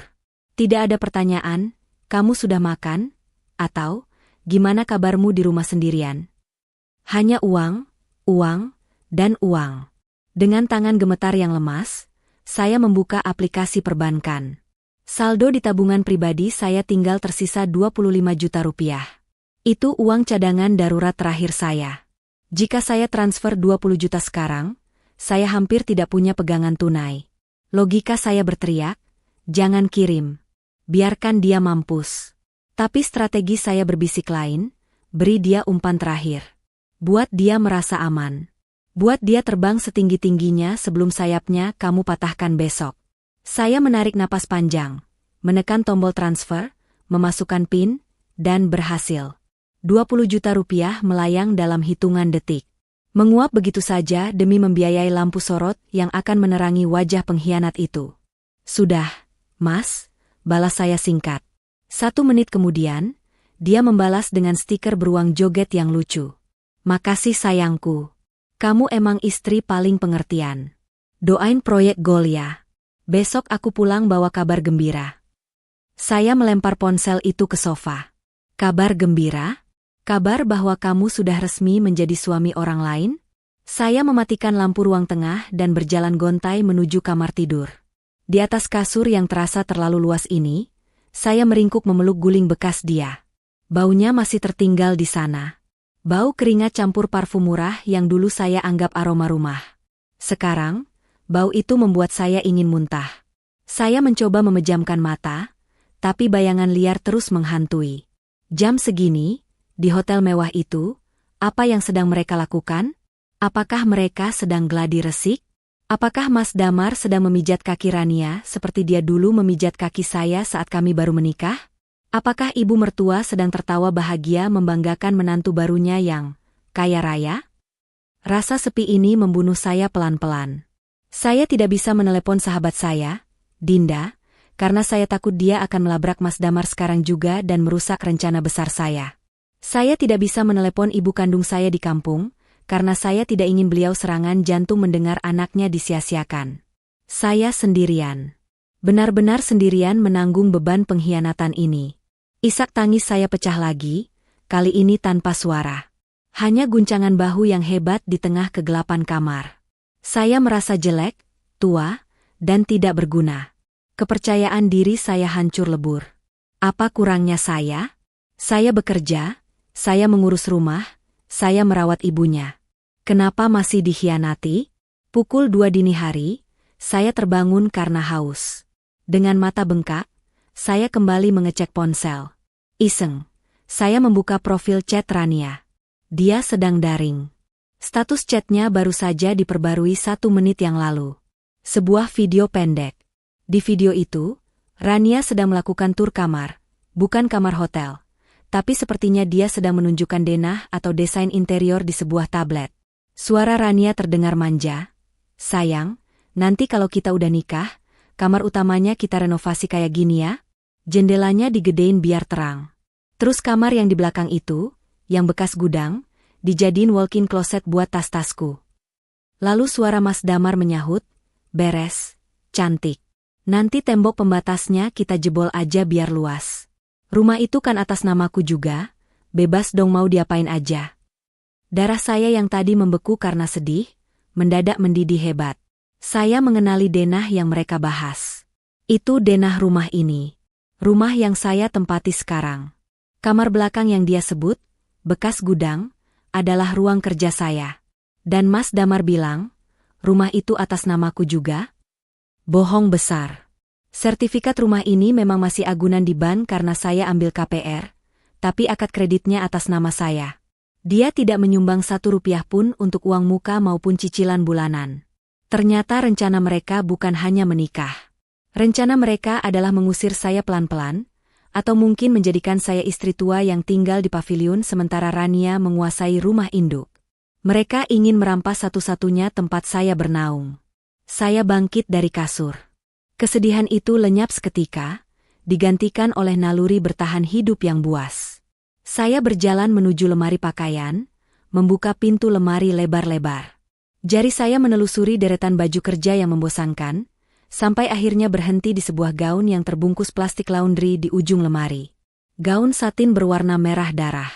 Tidak ada pertanyaan, kamu sudah makan? Atau, gimana kabarmu di rumah sendirian? Hanya uang, dan uang. Dengan tangan gemetar yang lemas, saya membuka aplikasi perbankan. Saldo di tabungan pribadi saya tinggal tersisa 25 juta rupiah. Itu uang cadangan darurat terakhir saya. Jika saya transfer 20 juta sekarang, saya hampir tidak punya pegangan tunai. Logika saya berteriak, jangan kirim. Biarkan dia mampus. Tapi strategi saya berbisik lain, beri dia umpan terakhir. Buat dia merasa aman. Buat dia terbang setinggi-tingginya sebelum sayapnya kamu patahkan besok. Saya menarik napas panjang, menekan tombol transfer, memasukkan PIN, dan berhasil. 20 juta rupiah melayang dalam hitungan detik. Menguap begitu saja demi membiayai lampu sorot yang akan menerangi wajah pengkhianat itu. Sudah, Mas, balas saya singkat. 1 menit kemudian, dia membalas dengan stiker beruang joget yang lucu. Makasih sayangku. Kamu emang istri paling pengertian. Doain proyek gol ya. Besok aku pulang bawa kabar gembira. Saya melempar ponsel itu ke sofa. Kabar gembira? Kabar bahwa kamu sudah resmi menjadi suami orang lain? Saya mematikan lampu ruang tengah dan berjalan gontai menuju kamar tidur. Di atas kasur yang terasa terlalu luas ini, saya meringkuk memeluk guling bekas dia. Baunya masih tertinggal di sana. Bau keringat campur parfum murah yang dulu saya anggap aroma rumah. Sekarang, bau itu membuat saya ingin muntah. Saya mencoba memejamkan mata, tapi bayangan liar terus menghantui. Jam segini, di hotel mewah itu, apa yang sedang mereka lakukan? Apakah mereka sedang gladi resik? Apakah Mas Damar sedang memijat kaki Rania seperti dia dulu memijat kaki saya saat kami baru menikah? Apakah ibu mertua sedang tertawa bahagia membanggakan menantu barunya yang kaya raya? Rasa sepi ini membunuh saya pelan-pelan. Saya tidak bisa menelepon sahabat saya, Dinda, karena saya takut dia akan melabrak Mas Damar sekarang juga dan merusak rencana besar saya. Saya tidak bisa menelepon ibu kandung saya di kampung, karena saya tidak ingin beliau serangan jantung mendengar anaknya disia-siakan. Saya sendirian. Benar-benar sendirian menanggung beban pengkhianatan ini. Isak tangis saya pecah lagi, kali ini tanpa suara. Hanya guncangan bahu yang hebat di tengah kegelapan kamar. Saya merasa jelek, tua, dan tidak berguna. Kepercayaan diri saya hancur lebur. Apa kurangnya saya? Saya bekerja, saya mengurus rumah, saya merawat ibunya. Kenapa masih dikhianati? Pukul 2 dini hari, saya terbangun karena haus. Dengan mata bengkak, saya kembali mengecek ponsel. Iseng, saya membuka profil chat Rania. Dia sedang daring. Status chatnya baru saja diperbarui 1 menit yang lalu. Sebuah video pendek. Di video itu, Rania sedang melakukan tur kamar, bukan kamar hotel. Tapi sepertinya dia sedang menunjukkan denah atau desain interior di sebuah tablet. Suara Rania terdengar manja. Sayang, nanti kalau kita udah nikah, kamar utamanya kita renovasi kayak gini ya. Jendelanya digedein biar terang. Terus kamar yang di belakang itu, yang bekas gudang, dijadiin walk-in closet buat tas-tasku. Lalu suara Mas Damar menyahut, beres, cantik. Nanti tembok pembatasnya kita jebol aja biar luas. Rumah itu kan atas namaku juga, bebas dong mau diapain aja. Darah saya yang tadi membeku karena sedih, mendadak mendidih hebat. Saya mengenali denah yang mereka bahas. Itu denah rumah ini. Rumah yang saya tempati sekarang. Kamar belakang yang dia sebut, bekas gudang, adalah ruang kerja saya. Dan Mas Damar bilang, rumah itu atas namaku juga? Bohong besar. Sertifikat rumah ini memang masih agunan di bank karena saya ambil KPR, tapi akad kreditnya atas nama saya. Dia tidak menyumbang 1 rupiah pun untuk uang muka maupun cicilan bulanan. Ternyata rencana mereka bukan hanya menikah. Rencana mereka adalah mengusir saya pelan-pelan, atau mungkin menjadikan saya istri tua yang tinggal di paviliun sementara Rania menguasai rumah induk. Mereka ingin merampas satu-satunya tempat saya bernaung. Saya bangkit dari kasur. Kesedihan itu lenyap seketika, digantikan oleh naluri bertahan hidup yang buas. Saya berjalan menuju lemari pakaian, membuka pintu lemari lebar-lebar. Jari saya menelusuri deretan baju kerja yang membosankan, sampai akhirnya berhenti di sebuah gaun yang terbungkus plastik laundry di ujung lemari. Gaun satin berwarna merah darah.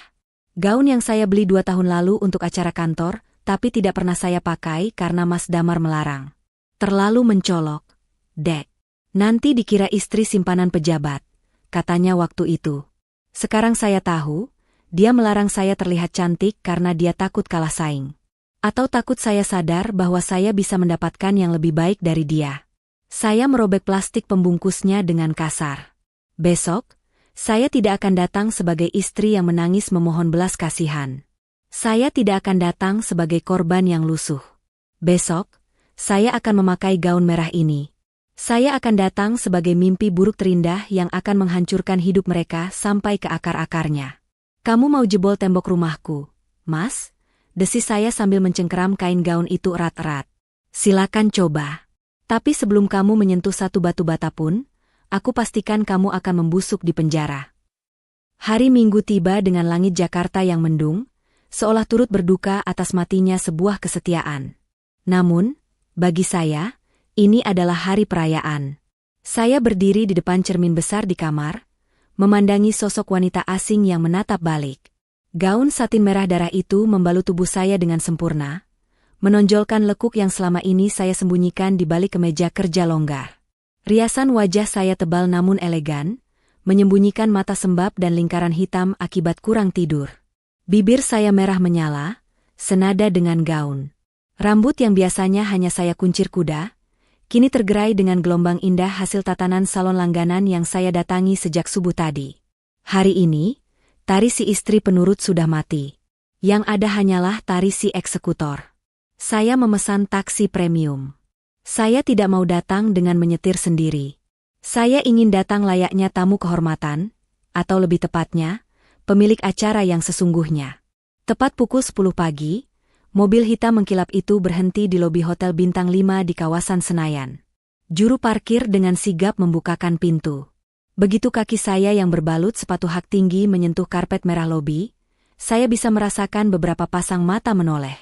Gaun yang saya beli 2 tahun lalu untuk acara kantor, tapi tidak pernah saya pakai karena Mas Damar melarang. Terlalu mencolok. Dek. Nanti dikira istri simpanan pejabat, katanya waktu itu. Sekarang saya tahu, dia melarang saya terlihat cantik karena dia takut kalah saing. Atau takut saya sadar bahwa saya bisa mendapatkan yang lebih baik dari dia. Saya merobek plastik pembungkusnya dengan kasar. Besok, saya tidak akan datang sebagai istri yang menangis memohon belas kasihan. Saya tidak akan datang sebagai korban yang lusuh. Besok, saya akan memakai gaun merah ini. Saya akan datang sebagai mimpi buruk terindah yang akan menghancurkan hidup mereka sampai ke akar-akarnya. Kamu mau jebol tembok rumahku, Mas? Desis saya sambil mencengkeram kain gaun itu erat-erat. Silakan coba. Tapi sebelum kamu menyentuh 1 batu bata pun, aku pastikan kamu akan membusuk di penjara. Hari Minggu tiba dengan langit Jakarta yang mendung, seolah turut berduka atas matinya sebuah kesetiaan. Namun, bagi saya, ini adalah hari perayaan. Saya berdiri di depan cermin besar di kamar, memandangi sosok wanita asing yang menatap balik. Gaun satin merah darah itu membalut tubuh saya dengan sempurna, menonjolkan lekuk yang selama ini saya sembunyikan di balik kemeja kerja longgar. Riasan wajah saya tebal namun elegan, menyembunyikan mata sembab dan lingkaran hitam akibat kurang tidur. Bibir saya merah menyala, senada dengan gaun. Rambut yang biasanya hanya saya kuncir kuda, kini tergerai dengan gelombang indah hasil tatanan salon langganan yang saya datangi sejak subuh tadi. Hari ini, tari si istri penurut sudah mati. Yang ada hanyalah tari si eksekutor. Saya memesan taksi premium. Saya tidak mau datang dengan menyetir sendiri. Saya ingin datang layaknya tamu kehormatan, atau lebih tepatnya, pemilik acara yang sesungguhnya. Tepat pukul 10 pagi, mobil hitam mengkilap itu berhenti di lobi Hotel Bintang 5 di kawasan Senayan. Juru parkir dengan sigap membukakan pintu. Begitu kaki saya yang berbalut sepatu hak tinggi menyentuh karpet merah lobi, saya bisa merasakan beberapa pasang mata menoleh.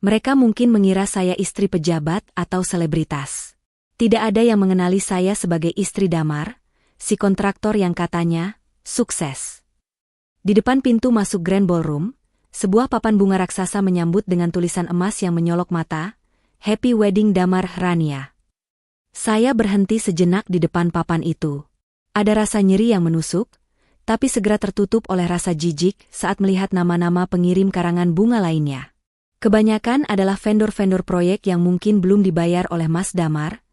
Mereka mungkin mengira saya istri pejabat atau selebritas. Tidak ada yang mengenali saya sebagai istri Damar, si kontraktor yang katanya sukses. Di depan pintu masuk Grand Ballroom, sebuah papan bunga raksasa menyambut dengan tulisan emas yang menyolok mata, Happy Wedding Damar Rania. Saya berhenti sejenak di depan papan itu. Ada rasa nyeri yang menusuk, tapi segera tertutup oleh rasa jijik saat melihat nama-nama pengirim karangan bunga lainnya. Kebanyakan adalah vendor-vendor proyek yang mungkin belum dibayar oleh Mas Damar,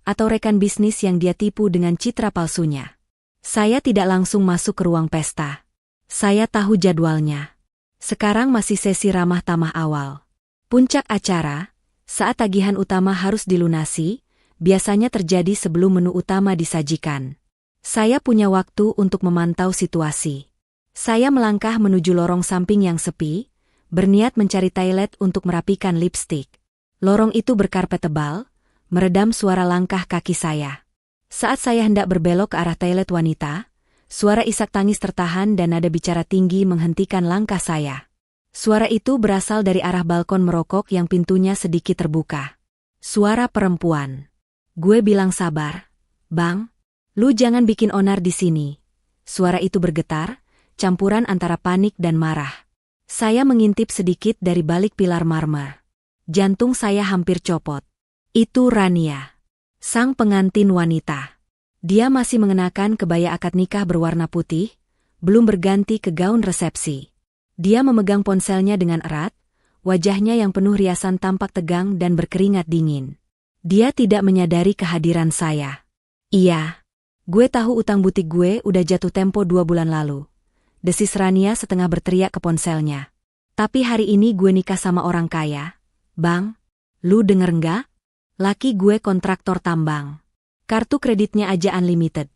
atau rekan bisnis yang dia tipu dengan citra palsunya. Saya tidak langsung masuk ke ruang pesta. Saya tahu jadwalnya. Sekarang masih sesi ramah tamah awal. Puncak acara, saat tagihan utama harus dilunasi, biasanya terjadi sebelum menu utama disajikan. Saya punya waktu untuk memantau situasi. Saya melangkah menuju lorong samping yang sepi, berniat mencari toilet untuk merapikan lipstik. Lorong itu berkarpet tebal, meredam suara langkah kaki saya. Saat saya hendak berbelok ke arah toilet wanita, suara isak tangis tertahan dan nada bicara tinggi menghentikan langkah saya. Suara itu berasal dari arah balkon merokok yang pintunya sedikit terbuka. Suara perempuan. Gue bilang sabar. Bang, lu jangan bikin onar di sini. Suara itu bergetar, campuran antara panik dan marah. Saya mengintip sedikit dari balik pilar marmer. Jantung saya hampir copot. Itu Rania, sang pengantin wanita. Dia masih mengenakan kebaya akad nikah berwarna putih, belum berganti ke gaun resepsi. Dia memegang ponselnya dengan erat, wajahnya yang penuh riasan tampak tegang dan berkeringat dingin. Dia tidak menyadari kehadiran saya. Iya, gue tahu utang butik gue udah jatuh tempo 2 bulan lalu. Desis Rania setengah berteriak ke ponselnya. Tapi hari ini gue nikah sama orang kaya. Bang, lu denger nggak? Laki gue kontraktor tambang. Kartu kreditnya aja unlimited.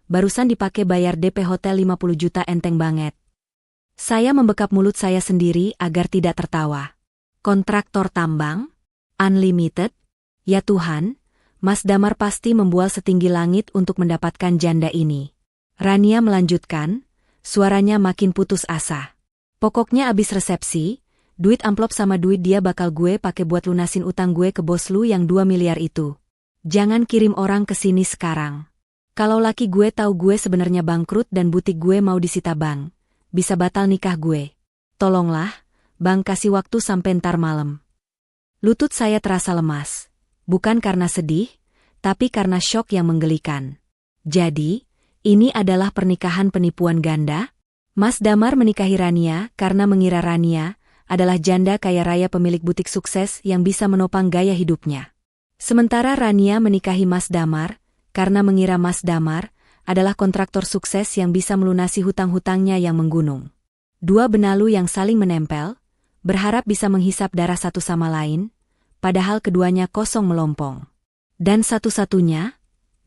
Barusan dipakai bayar DP hotel 50 juta enteng banget. Saya membekap mulut saya sendiri agar tidak tertawa. Kontraktor tambang? Unlimited? Ya Tuhan, Mas Damar pasti membual setinggi langit untuk mendapatkan janda ini. Rania melanjutkan, suaranya makin putus asa. Pokoknya abis resepsi, duit amplop sama duit dia bakal gue pakai buat lunasin utang gue ke bos lu yang 2 miliar itu. Jangan kirim orang ke sini sekarang. Kalau laki gue tahu gue sebenarnya bangkrut dan butik gue mau disita bank, bisa batal nikah gue. Tolonglah, bang kasih waktu sampai ntar malam. Lutut saya terasa lemas. Bukan karena sedih, tapi karena syok yang menggelikan. Jadi, ini adalah pernikahan penipuan ganda? Mas Damar menikahi Rania karena mengira Rania adalah janda kaya raya pemilik butik sukses yang bisa menopang gaya hidupnya. Sementara Rania menikahi Mas Damar karena mengira Mas Damar adalah kontraktor sukses yang bisa melunasi hutang-hutangnya yang menggunung. Dua benalu yang saling menempel, berharap bisa menghisap darah satu sama lain, padahal keduanya kosong melompong. Dan satu-satunya,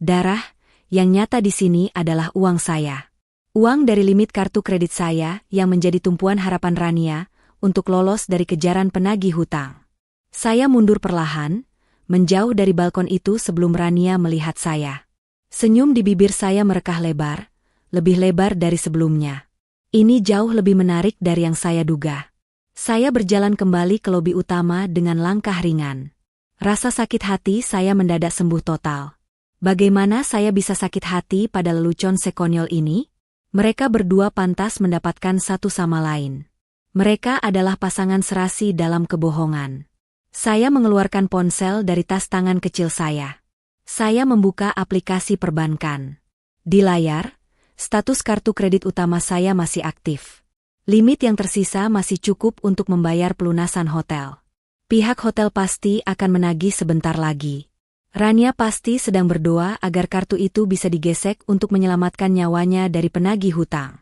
darah, yang nyata di sini adalah uang saya. Uang dari limit kartu kredit saya yang menjadi tumpuan harapan Rania untuk lolos dari kejaran penagih hutang. Saya mundur perlahan, menjauh dari balkon itu sebelum Rania melihat saya. Senyum di bibir saya merekah lebar, lebih lebar dari sebelumnya. Ini jauh lebih menarik dari yang saya duga. Saya berjalan kembali ke lobi utama dengan langkah ringan. Rasa sakit hati saya mendadak sembuh total. Bagaimana saya bisa sakit hati pada lelucon sekonyol ini? Mereka berdua pantas mendapatkan satu sama lain. Mereka adalah pasangan serasi dalam kebohongan. Saya mengeluarkan ponsel dari tas tangan kecil saya. Saya membuka aplikasi perbankan. Di layar, status kartu kredit utama saya masih aktif. Limit yang tersisa masih cukup untuk membayar pelunasan hotel. Pihak hotel pasti akan menagih sebentar lagi. Rania pasti sedang berdoa agar kartu itu bisa digesek untuk menyelamatkan nyawanya dari penagih hutang.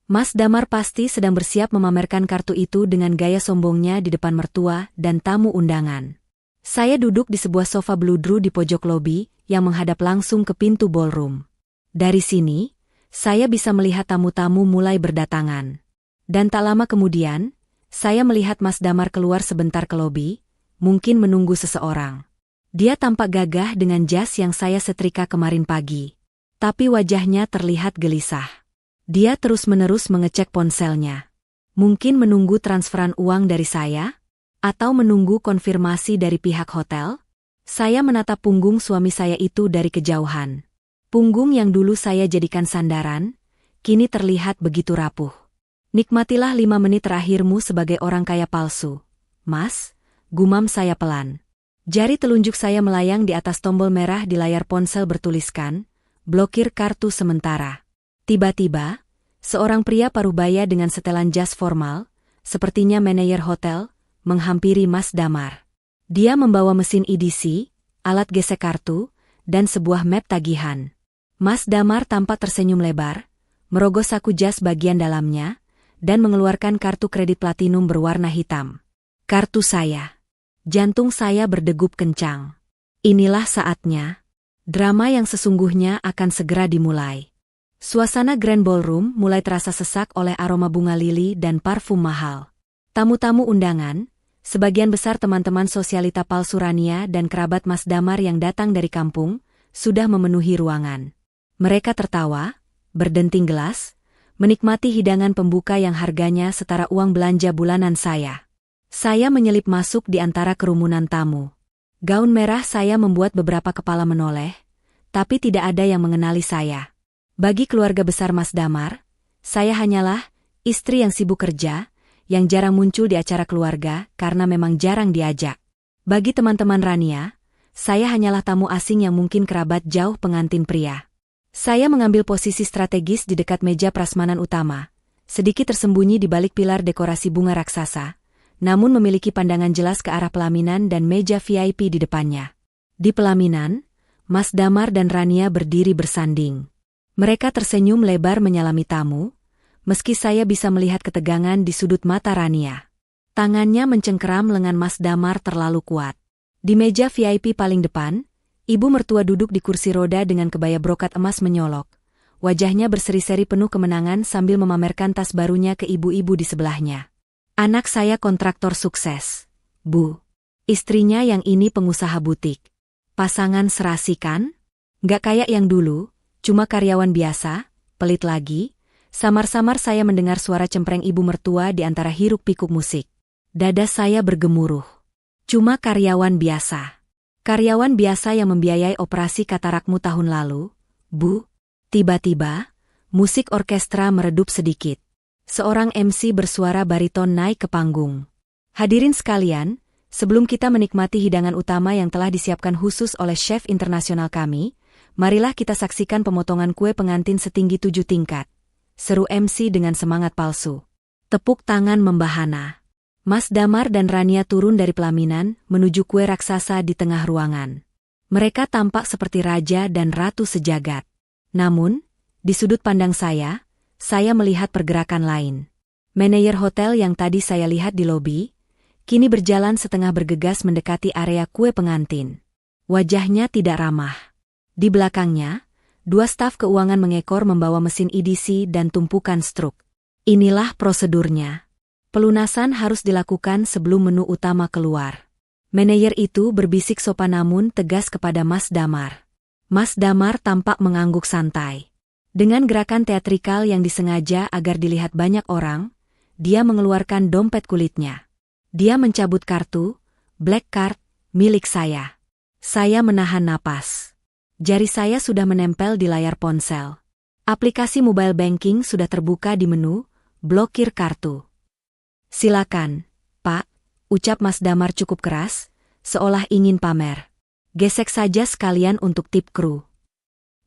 Mas Damar pasti sedang bersiap memamerkan kartu itu dengan gaya sombongnya di depan mertua dan tamu undangan. Saya duduk di sebuah sofa bludru di pojok lobi yang menghadap langsung ke pintu ballroom. Dari sini, saya bisa melihat tamu-tamu mulai berdatangan. Dan tak lama kemudian, saya melihat Mas Damar keluar sebentar ke lobi, mungkin menunggu seseorang. Dia tampak gagah dengan jas yang saya setrika kemarin pagi. Tapi wajahnya terlihat gelisah. Dia terus-menerus mengecek ponselnya. Mungkin menunggu transferan uang dari saya? Atau menunggu konfirmasi dari pihak hotel? Saya menatap punggung suami saya itu dari kejauhan. Punggung yang dulu saya jadikan sandaran, kini terlihat begitu rapuh. Nikmatilah 5 menit terakhirmu sebagai orang kaya palsu. Mas, gumam saya pelan. Jari telunjuk saya melayang di atas tombol merah di layar ponsel bertuliskan, blokir kartu sementara. Tiba-tiba, seorang pria parubaya dengan setelan jas formal, sepertinya manajer hotel, menghampiri Mas Damar. Dia membawa mesin EDC, alat gesek kartu, dan sebuah map tagihan. Mas Damar tampak tersenyum lebar, merogoh saku jas bagian dalamnya, dan mengeluarkan kartu kredit platinum berwarna hitam. Kartu saya. Jantung saya berdegup kencang. Inilah saatnya. Drama yang sesungguhnya akan segera dimulai. Suasana Grand Ballroom mulai terasa sesak oleh aroma bunga lili dan parfum mahal. Tamu-tamu undangan, sebagian besar teman-teman sosialita palsu Rania dan kerabat Mas Damar yang datang dari kampung, sudah memenuhi ruangan. Mereka tertawa, berdenting gelas, menikmati hidangan pembuka yang harganya setara uang belanja bulanan saya. Saya menyelip masuk di antara kerumunan tamu. Gaun merah saya membuat beberapa kepala menoleh, tapi tidak ada yang mengenali saya. Bagi keluarga besar Mas Damar, saya hanyalah istri yang sibuk kerja, yang jarang muncul di acara keluarga karena memang jarang diajak. Bagi teman-teman Rania, saya hanyalah tamu asing yang mungkin kerabat jauh pengantin pria. Saya mengambil posisi strategis di dekat meja prasmanan utama, sedikit tersembunyi di balik pilar dekorasi bunga raksasa, namun memiliki pandangan jelas ke arah pelaminan dan meja VIP di depannya. Di pelaminan, Mas Damar dan Rania berdiri bersanding. Mereka tersenyum lebar menyalami tamu, meski saya bisa melihat ketegangan di sudut mata Rania. Tangannya mencengkeram lengan Mas Damar terlalu kuat. Di meja VIP paling depan, ibu mertua duduk di kursi roda dengan kebaya brokat emas menyolok. Wajahnya berseri-seri penuh kemenangan sambil memamerkan tas barunya ke ibu-ibu di sebelahnya. Anak saya kontraktor sukses, Bu. Istrinya yang ini pengusaha butik. Pasangan serasi kan? Gak kayak yang dulu, cuma karyawan biasa, pelit lagi. Samar-samar saya mendengar suara cempreng ibu mertua di antara hiruk-pikuk musik. Dada saya bergemuruh. Cuma karyawan biasa. Karyawan biasa yang membiayai operasi katarakmu tahun lalu, Bu. Tiba-tiba, musik orkestra meredup sedikit. Seorang MC bersuara bariton naik ke panggung. Hadirin sekalian, sebelum kita menikmati hidangan utama yang telah disiapkan khusus oleh chef internasional kami, marilah kita saksikan pemotongan kue pengantin setinggi 7 tingkat. Seru MC dengan semangat palsu. Tepuk tangan membahana. Mas Damar dan Rania turun dari pelaminan menuju kue raksasa di tengah ruangan. Mereka tampak seperti raja dan ratu sejagat. Namun, di sudut pandang saya melihat pergerakan lain. Manajer hotel yang tadi saya lihat di lobi, kini berjalan setengah bergegas mendekati area kue pengantin. Wajahnya tidak ramah. Di belakangnya, 2 staf keuangan mengekor membawa mesin EDC dan tumpukan struk. Inilah prosedurnya. Pelunasan harus dilakukan sebelum menu utama keluar. Manajer itu berbisik sopan namun tegas kepada Mas Damar. Mas Damar tampak mengangguk santai. Dengan gerakan teatrikal yang disengaja agar dilihat banyak orang, dia mengeluarkan dompet kulitnya. Dia mencabut kartu, black card, milik saya. Saya menahan napas. Jari saya sudah menempel di layar ponsel. Aplikasi mobile banking sudah terbuka di menu, blokir kartu. Silakan, Pak, ucap Mas Damar cukup keras, seolah ingin pamer. Gesek saja sekalian untuk tip kru.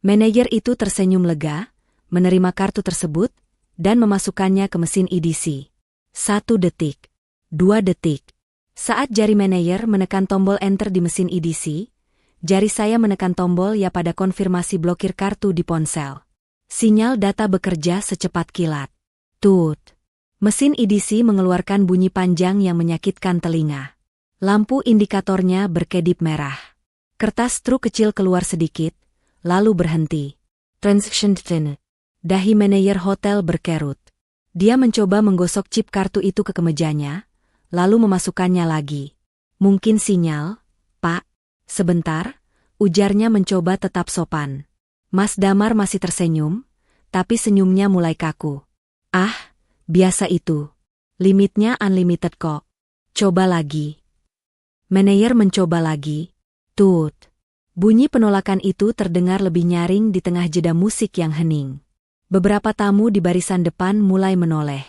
Manajer itu tersenyum lega, menerima kartu tersebut, dan memasukkannya ke mesin EDC. 1 detik. 2 detik. Saat jari manajer menekan tombol enter di mesin EDC, jari saya menekan tombol ya pada konfirmasi blokir kartu di ponsel. Sinyal data bekerja secepat kilat. Tut. Mesin EDC mengeluarkan bunyi panjang yang menyakitkan telinga. Lampu indikatornya berkedip merah. Kertas struk kecil keluar sedikit, lalu berhenti. Transaction done. Dahi manajer hotel berkerut. Dia mencoba menggosok chip kartu itu ke kemejanya, lalu memasukkannya lagi. Mungkin sinyal, Pak. Sebentar, ujarnya mencoba tetap sopan. Mas Damar masih tersenyum, tapi senyumnya mulai kaku. Ah, biasa itu. Limitnya unlimited kok. Coba lagi. Manajer mencoba lagi. Tut. Bunyi penolakan itu terdengar lebih nyaring di tengah jeda musik yang hening. Beberapa tamu di barisan depan mulai menoleh.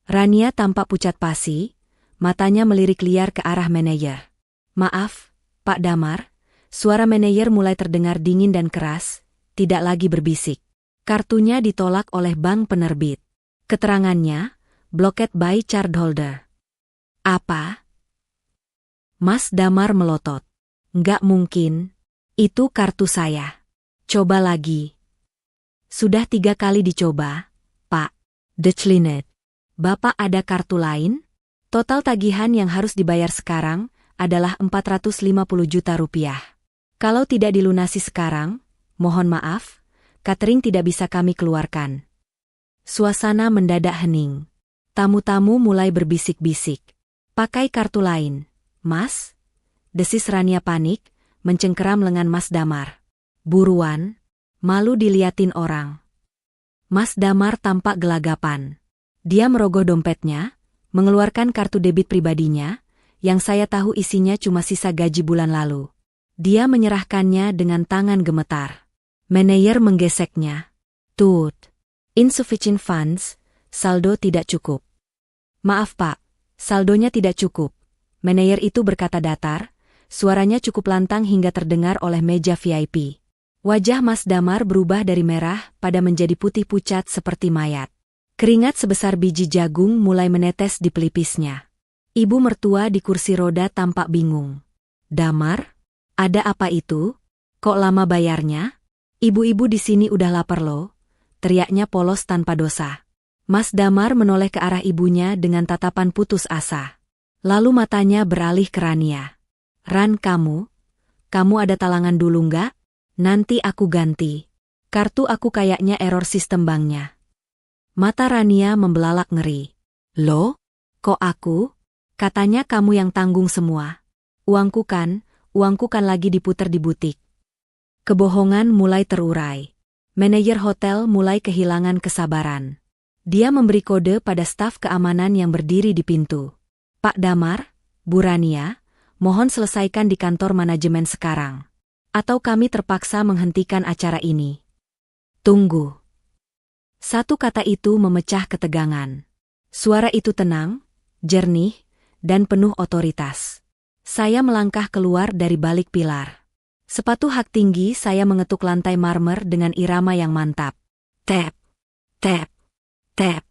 Rania tampak pucat pasi, matanya melirik liar ke arah manajer. "Maaf, Pak Damar." Suara manajer mulai terdengar dingin dan keras, tidak lagi berbisik. Kartunya ditolak oleh bank penerbit. Keterangannya, blocked by cardholder. Apa? Mas Damar melotot. Nggak mungkin. Itu kartu saya. Coba lagi. Sudah 3 kali dicoba, Pak. Declined. Bapak ada kartu lain? Total tagihan yang harus dibayar sekarang adalah 450 juta rupiah. Kalau tidak dilunasi sekarang, mohon maaf, catering tidak bisa kami keluarkan. Suasana mendadak hening. Tamu-tamu mulai berbisik-bisik. Pakai kartu lain, Mas? Desis Rania panik, mencengkeram lengan Mas Damar. Buruan, malu diliatin orang. Mas Damar tampak gelagapan. Dia merogoh dompetnya, mengeluarkan kartu debit pribadinya, yang saya tahu isinya cuma sisa gaji bulan lalu. Dia menyerahkannya dengan tangan gemetar. Manajer menggeseknya. Tut. Insufficient funds, saldo tidak cukup. Maaf Pak, saldonya tidak cukup. Manajer itu berkata datar, suaranya cukup lantang hingga terdengar oleh meja VIP. Wajah Mas Damar berubah dari merah pada menjadi putih pucat seperti mayat. Keringat sebesar biji jagung mulai menetes di pelipisnya. Ibu mertua di kursi roda tampak bingung. Damar? Ada apa itu? Kok lama bayarnya? Ibu-ibu di sini udah lapar loh, teriaknya polos tanpa dosa. Mas Damar menoleh ke arah ibunya dengan tatapan putus asa. Lalu matanya beralih ke Rania. Ran, kamu ada talangan dulu nggak? Nanti aku ganti. Kartu aku kayaknya error sistem banknya. Mata Rania membelalak ngeri. Loh? Kok aku? Katanya kamu yang tanggung semua. Uangku kan lagi diputer di butik. Kebohongan mulai terurai. Manajer hotel mulai kehilangan kesabaran. Dia memberi kode pada staf keamanan yang berdiri di pintu. Pak Damar, Bu Rania, mohon selesaikan di kantor manajemen sekarang. Atau kami terpaksa menghentikan acara ini. Tunggu. Satu kata itu memecah ketegangan. Suara itu tenang, jernih, dan penuh otoritas. Saya melangkah keluar dari balik pilar. Sepatu hak tinggi saya mengetuk lantai marmer dengan irama yang mantap. Tap, tap, tap.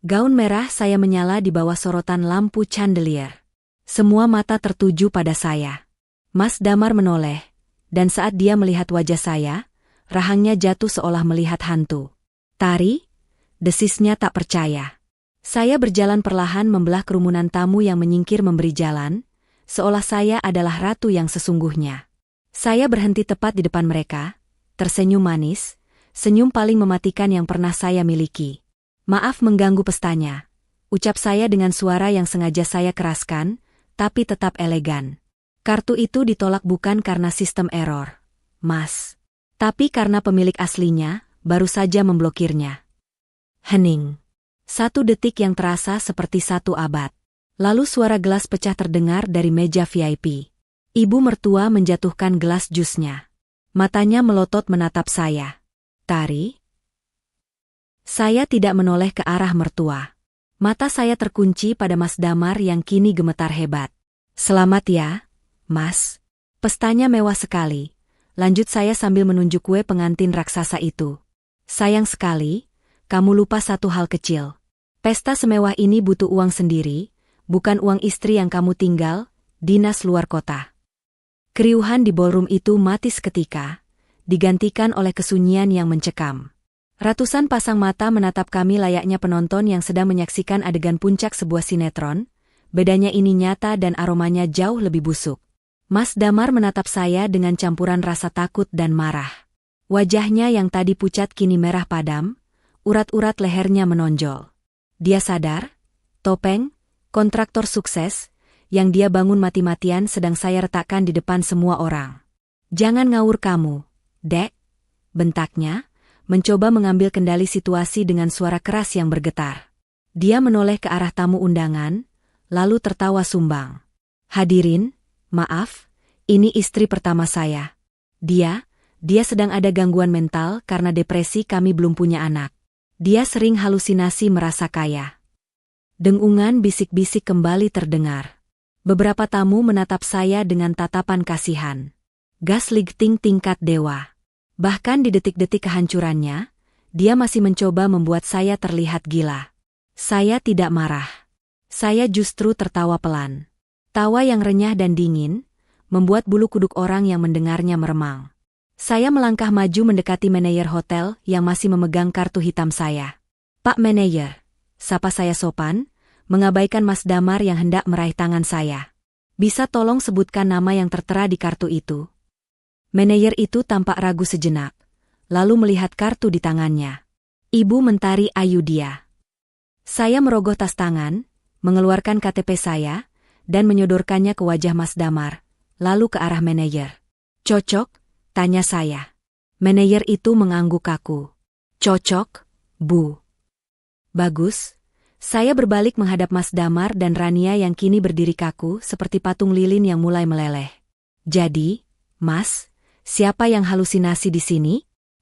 Gaun merah saya menyala di bawah sorotan lampu chandelier. Semua mata tertuju pada saya. Mas Damar menoleh, dan saat dia melihat wajah saya, rahangnya jatuh seolah melihat hantu. Tari? Desisnya tak percaya. Saya berjalan perlahan membelah kerumunan tamu yang menyingkir memberi jalan, seolah saya adalah ratu yang sesungguhnya. Saya berhenti tepat di depan mereka, tersenyum manis, senyum paling mematikan yang pernah saya miliki. Maaf mengganggu pestanya, ucap saya dengan suara yang sengaja saya keraskan, tapi tetap elegan. Kartu itu ditolak bukan karena sistem error, Mas. Tapi karena pemilik aslinya baru saja memblokirnya. Hening. 1 detik yang terasa seperti 1 abad. Lalu suara gelas pecah terdengar dari meja VIP. Ibu mertua menjatuhkan gelas jusnya. Matanya melotot menatap saya. Tari? Saya tidak menoleh ke arah mertua. Mata saya terkunci pada Mas Damar yang kini gemetar hebat. Selamat ya, Mas. Pestanya mewah sekali. Lanjut saya sambil menunjuk kue pengantin raksasa itu. Sayang sekali, kamu lupa satu hal kecil. Pesta semewah ini butuh uang sendiri, bukan uang istri yang kamu tinggal, dinas luar kota. Keriuhan di ballroom itu mati seketika, digantikan oleh kesunyian yang mencekam. Ratusan pasang mata menatap kami layaknya penonton yang sedang menyaksikan adegan puncak sebuah sinetron, bedanya ini nyata dan aromanya jauh lebih busuk. Mas Damar menatap saya dengan campuran rasa takut dan marah. Wajahnya yang tadi pucat kini merah padam, urat-urat lehernya menonjol. Dia sadar, topeng, kontraktor sukses, yang dia bangun mati-matian sedang saya retakkan di depan semua orang. Jangan ngawur kamu, Dek, bentaknya, mencoba mengambil kendali situasi dengan suara keras yang bergetar. Dia menoleh ke arah tamu undangan, lalu tertawa sumbang. Hadirin, maaf, Ini istri pertama saya. Dia sedang ada gangguan mental karena depresi, kami belum punya anak. Dia sering halusinasi merasa kaya. Dengungan bisik-bisik kembali terdengar. Beberapa tamu menatap saya dengan tatapan kasihan. Gaslighting tingkat dewa. Bahkan di detik-detik kehancurannya, dia masih mencoba membuat saya terlihat gila. Saya tidak marah. Saya justru tertawa pelan. Tawa yang renyah dan dingin, membuat bulu kuduk orang yang mendengarnya meremang. Saya melangkah maju mendekati manajer hotel yang masih memegang kartu hitam saya. "Pak manajer," sapa saya sopan, mengabaikan Mas Damar yang hendak meraih tangan saya. "Bisa tolong sebutkan nama yang tertera di kartu itu?" Manajer itu tampak ragu sejenak, lalu melihat kartu di tangannya. "Ibu Mentari Ayudhya." Saya merogoh tas tangan, mengeluarkan KTP saya, dan menyodorkannya ke wajah Mas Damar, lalu ke arah manajer. "Cocok?" tanya saya. Manajer itu mengangguk kaku. "Cocok, Bu." "Bagus." Saya berbalik menghadap Mas Damar dan Rania yang kini berdiri kaku seperti patung lilin yang mulai meleleh. "Jadi, Mas, siapa yang halusinasi di sini?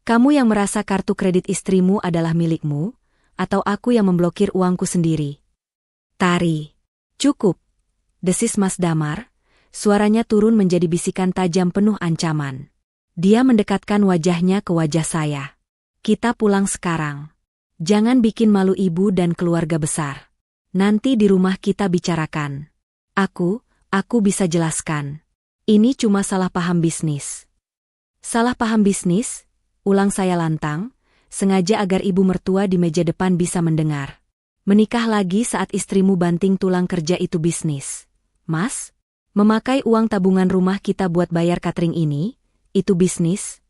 Kamu yang merasa kartu kredit istrimu adalah milikmu, atau aku yang memblokir uangku sendiri?" "Tari." "Cukup," desis Mas Damar. Suaranya turun menjadi bisikan tajam penuh ancaman. Dia mendekatkan wajahnya ke wajah saya. "Kita pulang sekarang. Jangan bikin malu ibu dan keluarga besar. Nanti di rumah kita bicarakan. Aku bisa jelaskan. Ini cuma salah paham bisnis." "Salah paham bisnis?" ulang saya lantang, sengaja agar ibu mertua di meja depan bisa mendengar. "Menikah lagi saat istrimu banting tulang kerja itu bisnis, Mas? Memakai uang tabungan rumah kita buat bayar catering ini, itu bisnis?"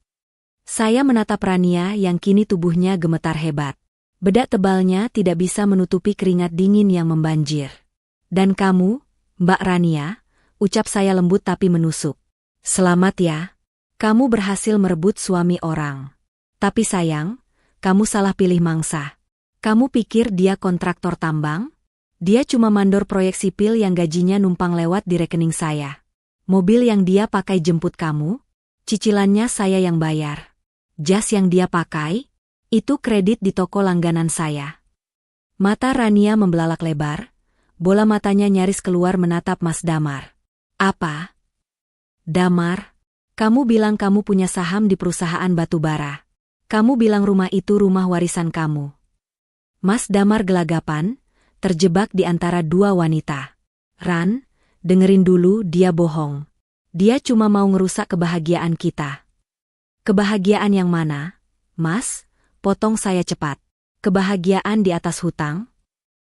Saya menatap Rania yang kini tubuhnya gemetar hebat. Bedak tebalnya tidak bisa menutupi keringat dingin yang membanjir. "Dan kamu, Mbak Rania," ucap saya lembut tapi menusuk. "Selamat ya. Kamu berhasil merebut suami orang. Tapi sayang, kamu salah pilih mangsa. Kamu pikir dia kontraktor tambang? Dia cuma mandor proyek sipil yang gajinya numpang lewat di rekening saya. Mobil yang dia pakai jemput kamu, cicilannya saya yang bayar. Jas yang dia pakai, itu kredit di toko langganan saya." Mata Rania membelalak lebar, bola matanya nyaris keluar menatap Mas Damar. "Apa? Damar, kamu bilang kamu punya saham di perusahaan batubara. Kamu bilang rumah itu rumah warisan kamu." Mas Damar gelagapan, terjebak di antara dua wanita. "Ran, dengerin dulu, dia bohong. Dia cuma mau ngerusak kebahagiaan kita." "Kebahagiaan yang mana, Mas?" potong saya cepat. "Kebahagiaan di atas hutang?"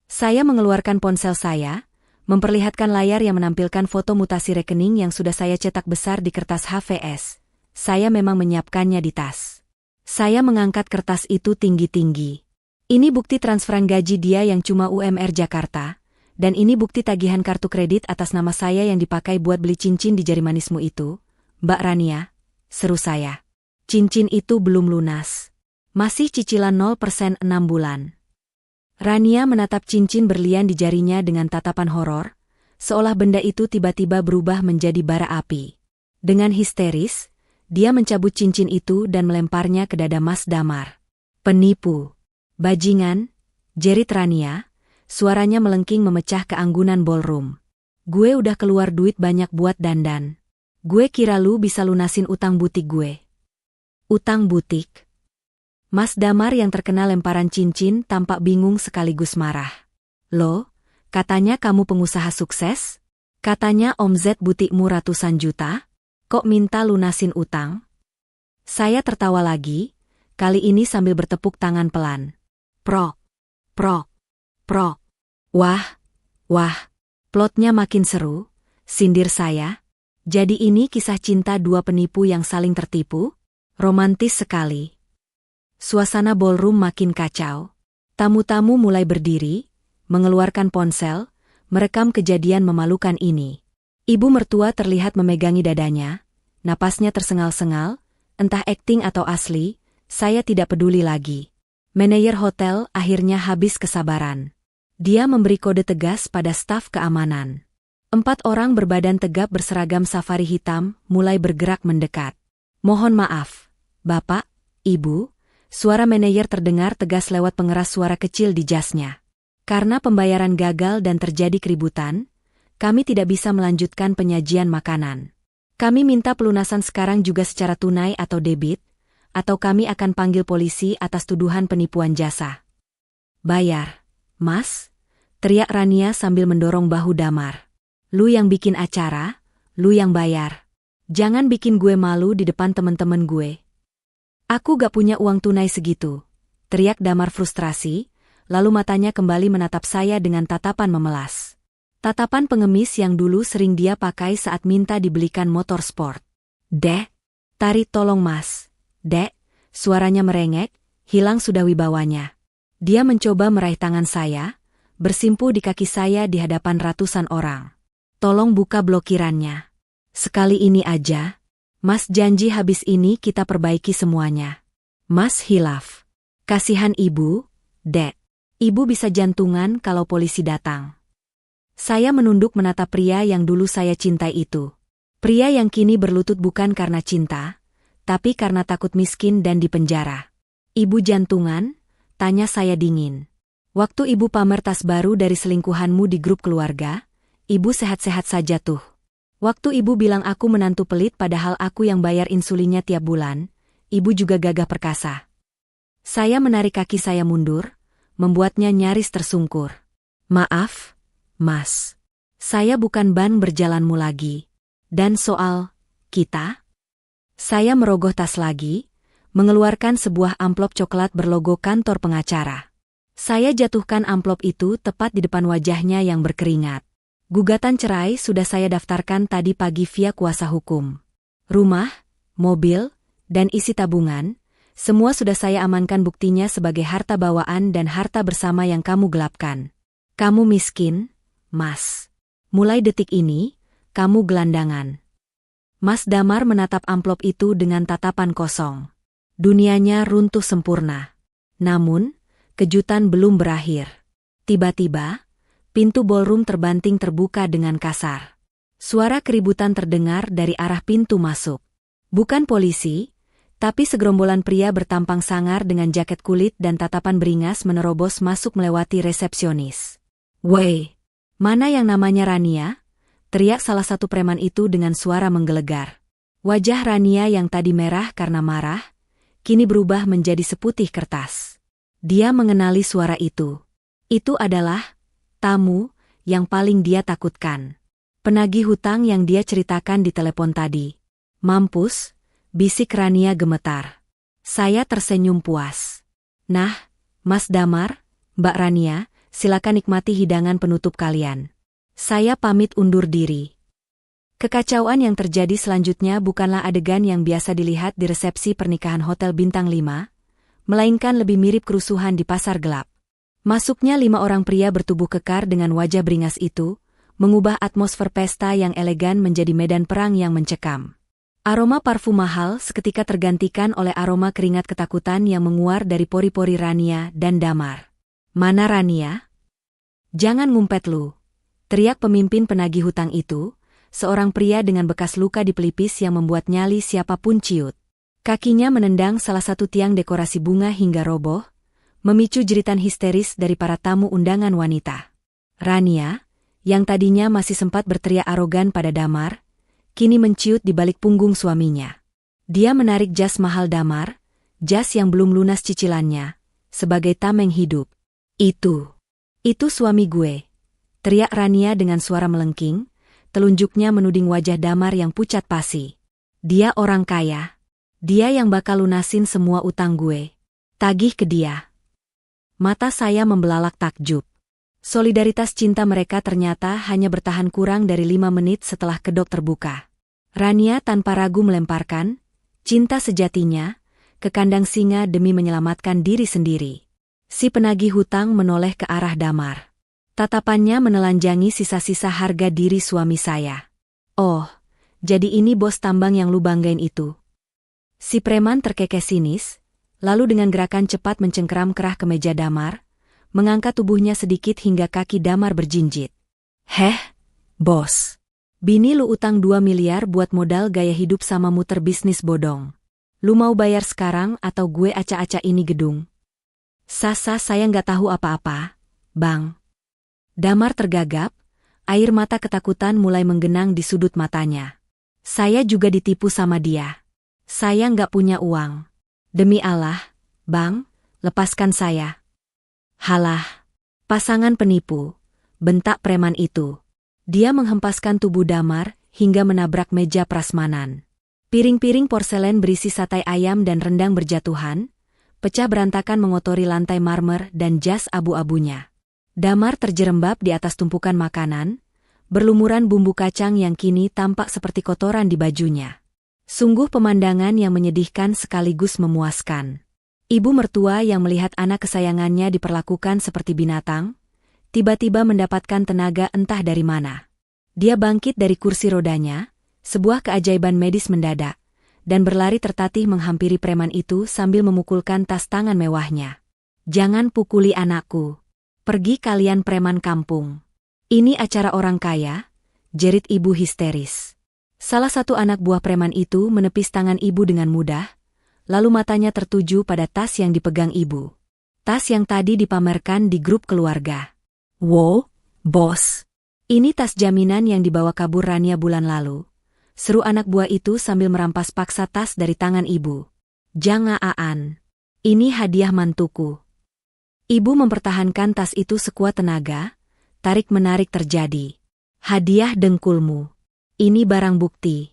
Saya mengeluarkan ponsel saya, memperlihatkan layar yang menampilkan foto mutasi rekening yang sudah saya cetak besar di kertas HVS. Saya memang menyiapkannya di tas. Saya mengangkat kertas itu tinggi-tinggi. "Ini bukti transferan gaji dia yang cuma UMR Jakarta, dan ini bukti tagihan kartu kredit atas nama saya yang dipakai buat beli cincin di jari manismu itu, Mbak Rania," seru saya. "Cincin itu belum lunas. Masih cicilan 0% 6 bulan. Rania menatap cincin berlian di jarinya dengan tatapan horor, seolah benda itu tiba-tiba berubah menjadi bara api. Dengan histeris, dia mencabut cincin itu dan melemparnya ke dada Mas Damar. "Penipu! Bajingan!" jerit Rania, suaranya melengking memecah keanggunan ballroom. "Gue udah keluar duit banyak buat dandan. Gue kira lu bisa lunasin utang butik gue." "Utang butik?" Mas Damar yang terkena lemparan cincin tampak bingung sekaligus marah. "Loh, katanya kamu pengusaha sukses? Katanya omzet butikmu ratusan juta? Kok minta lunasin utang?" Saya tertawa lagi, kali ini sambil bertepuk tangan pelan. Prok, prok, prok. Wah, plotnya makin seru, sindir saya. Jadi ini kisah cinta dua penipu yang saling tertipu? Romantis sekali. Suasana ballroom makin kacau. Tamu-tamu mulai berdiri, mengeluarkan ponsel, merekam kejadian memalukan ini. Ibu mertua terlihat memegangi dadanya, napasnya tersengal-sengal, entah akting atau asli, saya tidak peduli lagi. Manajer hotel akhirnya habis kesabaran. Dia memberi kode tegas pada staf keamanan. 4 orang berbadan tegap berseragam safari hitam mulai bergerak mendekat. "Mohon maaf, Bapak, Ibu," suara manajer terdengar tegas lewat pengeras suara kecil di jasnya. "Karena pembayaran gagal dan terjadi keributan, kami tidak bisa melanjutkan penyajian makanan. Kami minta pelunasan sekarang juga secara tunai atau debit, atau kami akan panggil polisi atas tuduhan penipuan jasa." "Bayar, Mas," teriak Rania sambil mendorong bahu Damar. "Lu yang bikin acara, lu yang bayar. Jangan bikin gue malu di depan temen-temen gue." "Aku gak punya uang tunai segitu," teriak Damar frustrasi, lalu matanya kembali menatap saya dengan tatapan memelas. Tatapan pengemis yang dulu sering dia pakai saat minta dibelikan motor sport. "Dek, tarik tolong Mas. Dek," suaranya merengek, hilang sudah wibawanya. Dia mencoba meraih tangan saya, bersimpu di kaki saya di hadapan ratusan orang. "Tolong buka blokirannya. Sekali ini aja. Mas janji habis ini kita perbaiki semuanya." "Mas hilaf. Kasihan Ibu, Dek. Ibu bisa jantungan kalau polisi datang." Saya menunduk menatap pria yang dulu saya cintai itu. Pria yang kini berlutut bukan karena cinta, tapi karena takut miskin dan dipenjara. "Ibu jantungan?" tanya saya dingin. "Waktu Ibu pamer tas baru dari selingkuhanmu di grup keluarga, Ibu sehat-sehat saja tuh. Waktu Ibu bilang aku menantu pelit padahal aku yang bayar insulinnya tiap bulan, Ibu juga gagah perkasa." Saya menarik kaki saya mundur, membuatnya nyaris tersungkur. "Maaf, Mas. Saya bukan ban berjalanmu lagi. Dan soal kita?" Saya merogoh tas lagi, mengeluarkan sebuah amplop coklat berlogo kantor pengacara. Saya jatuhkan amplop itu tepat di depan wajahnya yang berkeringat. Gugatan cerai sudah saya daftarkan tadi pagi via kuasa hukum. Rumah, mobil, dan isi tabungan, semua sudah saya amankan buktinya sebagai harta bawaan dan harta bersama yang kamu gelapkan. Kamu miskin, Mas. Mulai detik ini, kamu gelandangan. Mas Damar menatap amplop itu dengan tatapan kosong. Dunianya runtuh sempurna. Namun, kejutan belum berakhir. Tiba-tiba, pintu ballroom terbanting terbuka dengan kasar. Suara keributan terdengar dari arah pintu masuk. Bukan polisi, tapi segerombolan pria bertampang sangar dengan jaket kulit dan tatapan beringas menerobos masuk melewati resepsionis. "Woi, mana yang namanya Rania?" teriak salah satu preman itu dengan suara menggelegar. Wajah Rania yang tadi merah karena marah, kini berubah menjadi seputih kertas. Dia mengenali suara itu. Itu adalah tamu yang paling dia takutkan. Penagih hutang yang dia ceritakan di telepon tadi. "Mampus," bisik Rania gemetar. Saya tersenyum puas. "Nah, Mas Damar, Mbak Rania, silakan nikmati hidangan penutup kalian. Saya pamit undur diri." Kekacauan yang terjadi selanjutnya bukanlah adegan yang biasa dilihat di resepsi pernikahan Hotel Bintang 5, melainkan lebih mirip kerusuhan di pasar gelap. Masuknya 5 orang pria bertubuh kekar dengan wajah beringas itu, mengubah atmosfer pesta yang elegan menjadi medan perang yang mencekam. Aroma parfum mahal seketika tergantikan oleh aroma keringat ketakutan yang menguar dari pori-pori Rania dan Damar. "Mana Rania? Jangan ngumpet lu," teriak pemimpin penagih hutang itu, seorang pria dengan bekas luka di pelipis yang membuat nyali siapapun ciut. Kakinya menendang salah satu tiang dekorasi bunga hingga roboh, memicu jeritan histeris dari para tamu undangan wanita. Rania, yang tadinya masih sempat berteriak arogan pada Damar, kini menciut di balik punggung suaminya. Dia menarik jas mahal Damar, jas yang belum lunas cicilannya, sebagai tameng hidup. Itu suami gue," teriak Rania dengan suara melengking, telunjuknya menuding wajah Damar yang pucat pasi. "Dia orang kaya. Dia yang bakal lunasin semua utang gue. Tagih ke dia." Mata saya membelalak takjub. Solidaritas cinta mereka ternyata hanya bertahan kurang dari 5 menit setelah kedok terbuka. Rania tanpa ragu melemparkan cinta sejatinya ke kandang singa demi menyelamatkan diri sendiri. Si penagih hutang menoleh ke arah Damar. Tatapannya menelanjangi sisa-sisa harga diri suami saya. "Oh, jadi ini bos tambang yang lu banggain itu?" Si preman terkekeh sinis, lalu dengan gerakan cepat mencengkeram kerah kemeja Damar, mengangkat tubuhnya sedikit hingga kaki Damar berjinjit. "Heh, Bos. Bini lu utang 2 miliar buat modal gaya hidup sama muter bisnis bodong. Lu mau bayar sekarang atau gue acak-acak ini gedung? Sasa saya nggak tahu apa-apa, Bang. Damar tergagap, air mata ketakutan mulai menggenang di sudut matanya. Saya juga ditipu sama dia. Saya nggak punya uang. Demi Allah, Bang, lepaskan saya. Halah, pasangan penipu, bentak preman itu. Dia menghempaskan tubuh Damar hingga menabrak meja prasmanan. Piring-piring porselen berisi satai ayam dan rendang berjatuhan, pecah berantakan mengotori lantai marmer dan jas abu-abunya. Damar terjerembab di atas tumpukan makanan, berlumuran bumbu kacang yang kini tampak seperti kotoran di bajunya. Sungguh pemandangan yang menyedihkan sekaligus memuaskan. Ibu mertua yang melihat anak kesayangannya diperlakukan seperti binatang, tiba-tiba mendapatkan tenaga entah dari mana. Dia bangkit dari kursi rodanya, sebuah keajaiban medis mendadak, dan berlari tertatih menghampiri preman itu sambil memukulkan tas tangan mewahnya. Jangan pukuli anakku. Pergi kalian preman kampung. Ini acara orang kaya, jerit ibu histeris. Salah satu anak buah preman itu menepis tangan ibu dengan mudah, lalu matanya tertuju pada tas yang dipegang ibu. Tas yang tadi dipamerkan di grup keluarga. Wow, bos. Ini tas jaminan yang dibawa kabur Rania bulan lalu. Seru anak buah itu sambil merampas paksa tas dari tangan ibu. Jangan Aan. Ini hadiah mantuku. Ibu mempertahankan tas itu sekuat tenaga, tarik-menarik terjadi. Hadiah dengkulmu. Ini barang bukti.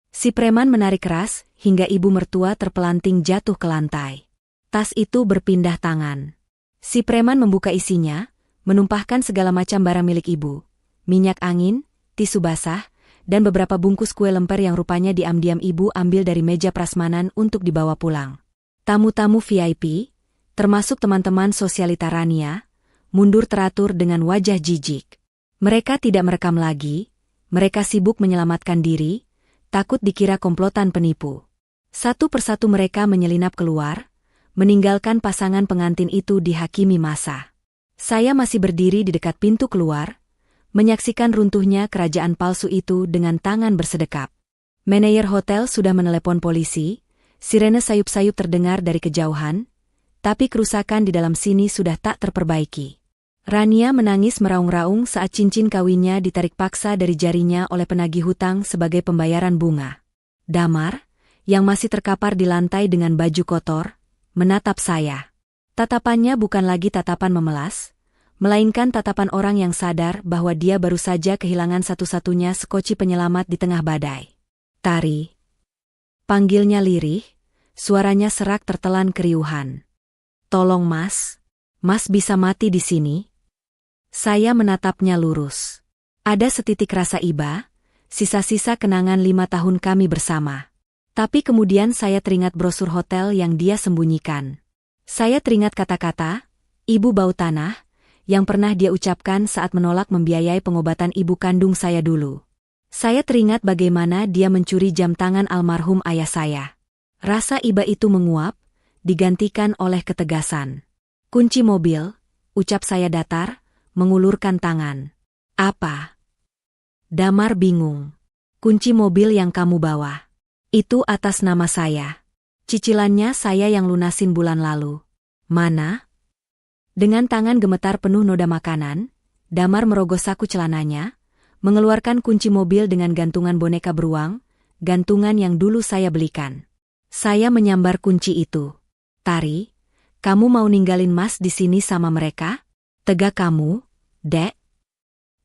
Si preman menarik keras, hingga ibu mertua terpelanting jatuh ke lantai. Tas itu berpindah tangan. Si preman membuka isinya, menumpahkan segala macam barang milik ibu. Minyak angin, tisu basah, dan beberapa bungkus kue lemper yang rupanya diam-diam ibu ambil dari meja prasmanan untuk dibawa pulang. Tamu-tamu VIP, termasuk teman-teman sosialita Rania, mundur teratur dengan wajah jijik. Mereka tidak merekam lagi, mereka sibuk menyelamatkan diri, takut dikira komplotan penipu. Satu persatu mereka menyelinap keluar, meninggalkan pasangan pengantin itu dihakimi massa. Saya masih berdiri di dekat pintu keluar, menyaksikan runtuhnya kerajaan palsu itu dengan tangan bersedekap. Manajer hotel sudah menelepon polisi, sirene sayup-sayup terdengar dari kejauhan, tapi kerusakan di dalam sini sudah tak terperbaiki. Rania menangis meraung-raung saat cincin kawinnya ditarik paksa dari jarinya oleh penagih hutang sebagai pembayaran bunga. Damar, yang masih terkapar di lantai dengan baju kotor, menatap saya. Tatapannya bukan lagi tatapan memelas, melainkan tatapan orang yang sadar bahwa dia baru saja kehilangan satu-satunya sekoci penyelamat di tengah badai. Tari. Panggilnya lirih, suaranya serak tertelan keriuhan. Tolong mas, mas bisa mati di sini? Saya menatapnya lurus. Ada setitik rasa iba, sisa-sisa kenangan 5 tahun kami bersama. Tapi kemudian saya teringat brosur hotel yang dia sembunyikan. Saya teringat kata-kata, ibu bau tanah, yang pernah dia ucapkan saat menolak membiayai pengobatan ibu kandung saya dulu. Saya teringat bagaimana dia mencuri jam tangan almarhum ayah saya. Rasa iba itu menguap, digantikan oleh ketegasan. Kunci mobil, ucap saya datar, mengulurkan tangan. Apa? Damar bingung. Kunci mobil yang kamu bawa. Itu atas nama saya. Cicilannya saya yang lunasin bulan lalu. Mana? Dengan tangan gemetar penuh noda makanan, Damar merogoh saku celananya, mengeluarkan kunci mobil dengan gantungan boneka beruang, gantungan yang dulu saya belikan. Saya menyambar kunci itu. Tari, kamu mau ninggalin mas di sini sama mereka? Tegak kamu, Dek?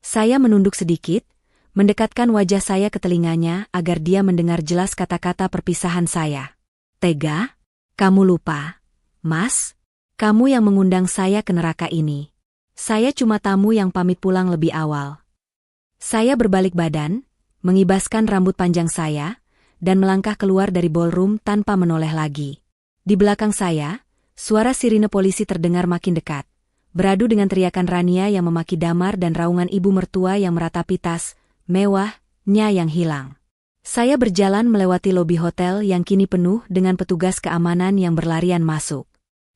Saya menunduk sedikit, mendekatkan wajah saya ke telinganya agar dia mendengar jelas kata-kata perpisahan saya. Tega? Kamu lupa, Mas? Kamu yang mengundang saya ke neraka ini. Saya cuma tamu yang pamit pulang lebih awal. Saya berbalik badan, mengibaskan rambut panjang saya, dan melangkah keluar dari ballroom tanpa menoleh lagi. Di belakang saya, suara sirine polisi terdengar makin dekat, beradu dengan teriakan Rania yang memaki Damar dan raungan ibu mertua yang meratapi tas mewahnya yang hilang. Saya berjalan melewati lobi hotel yang kini penuh dengan petugas keamanan yang berlarian masuk.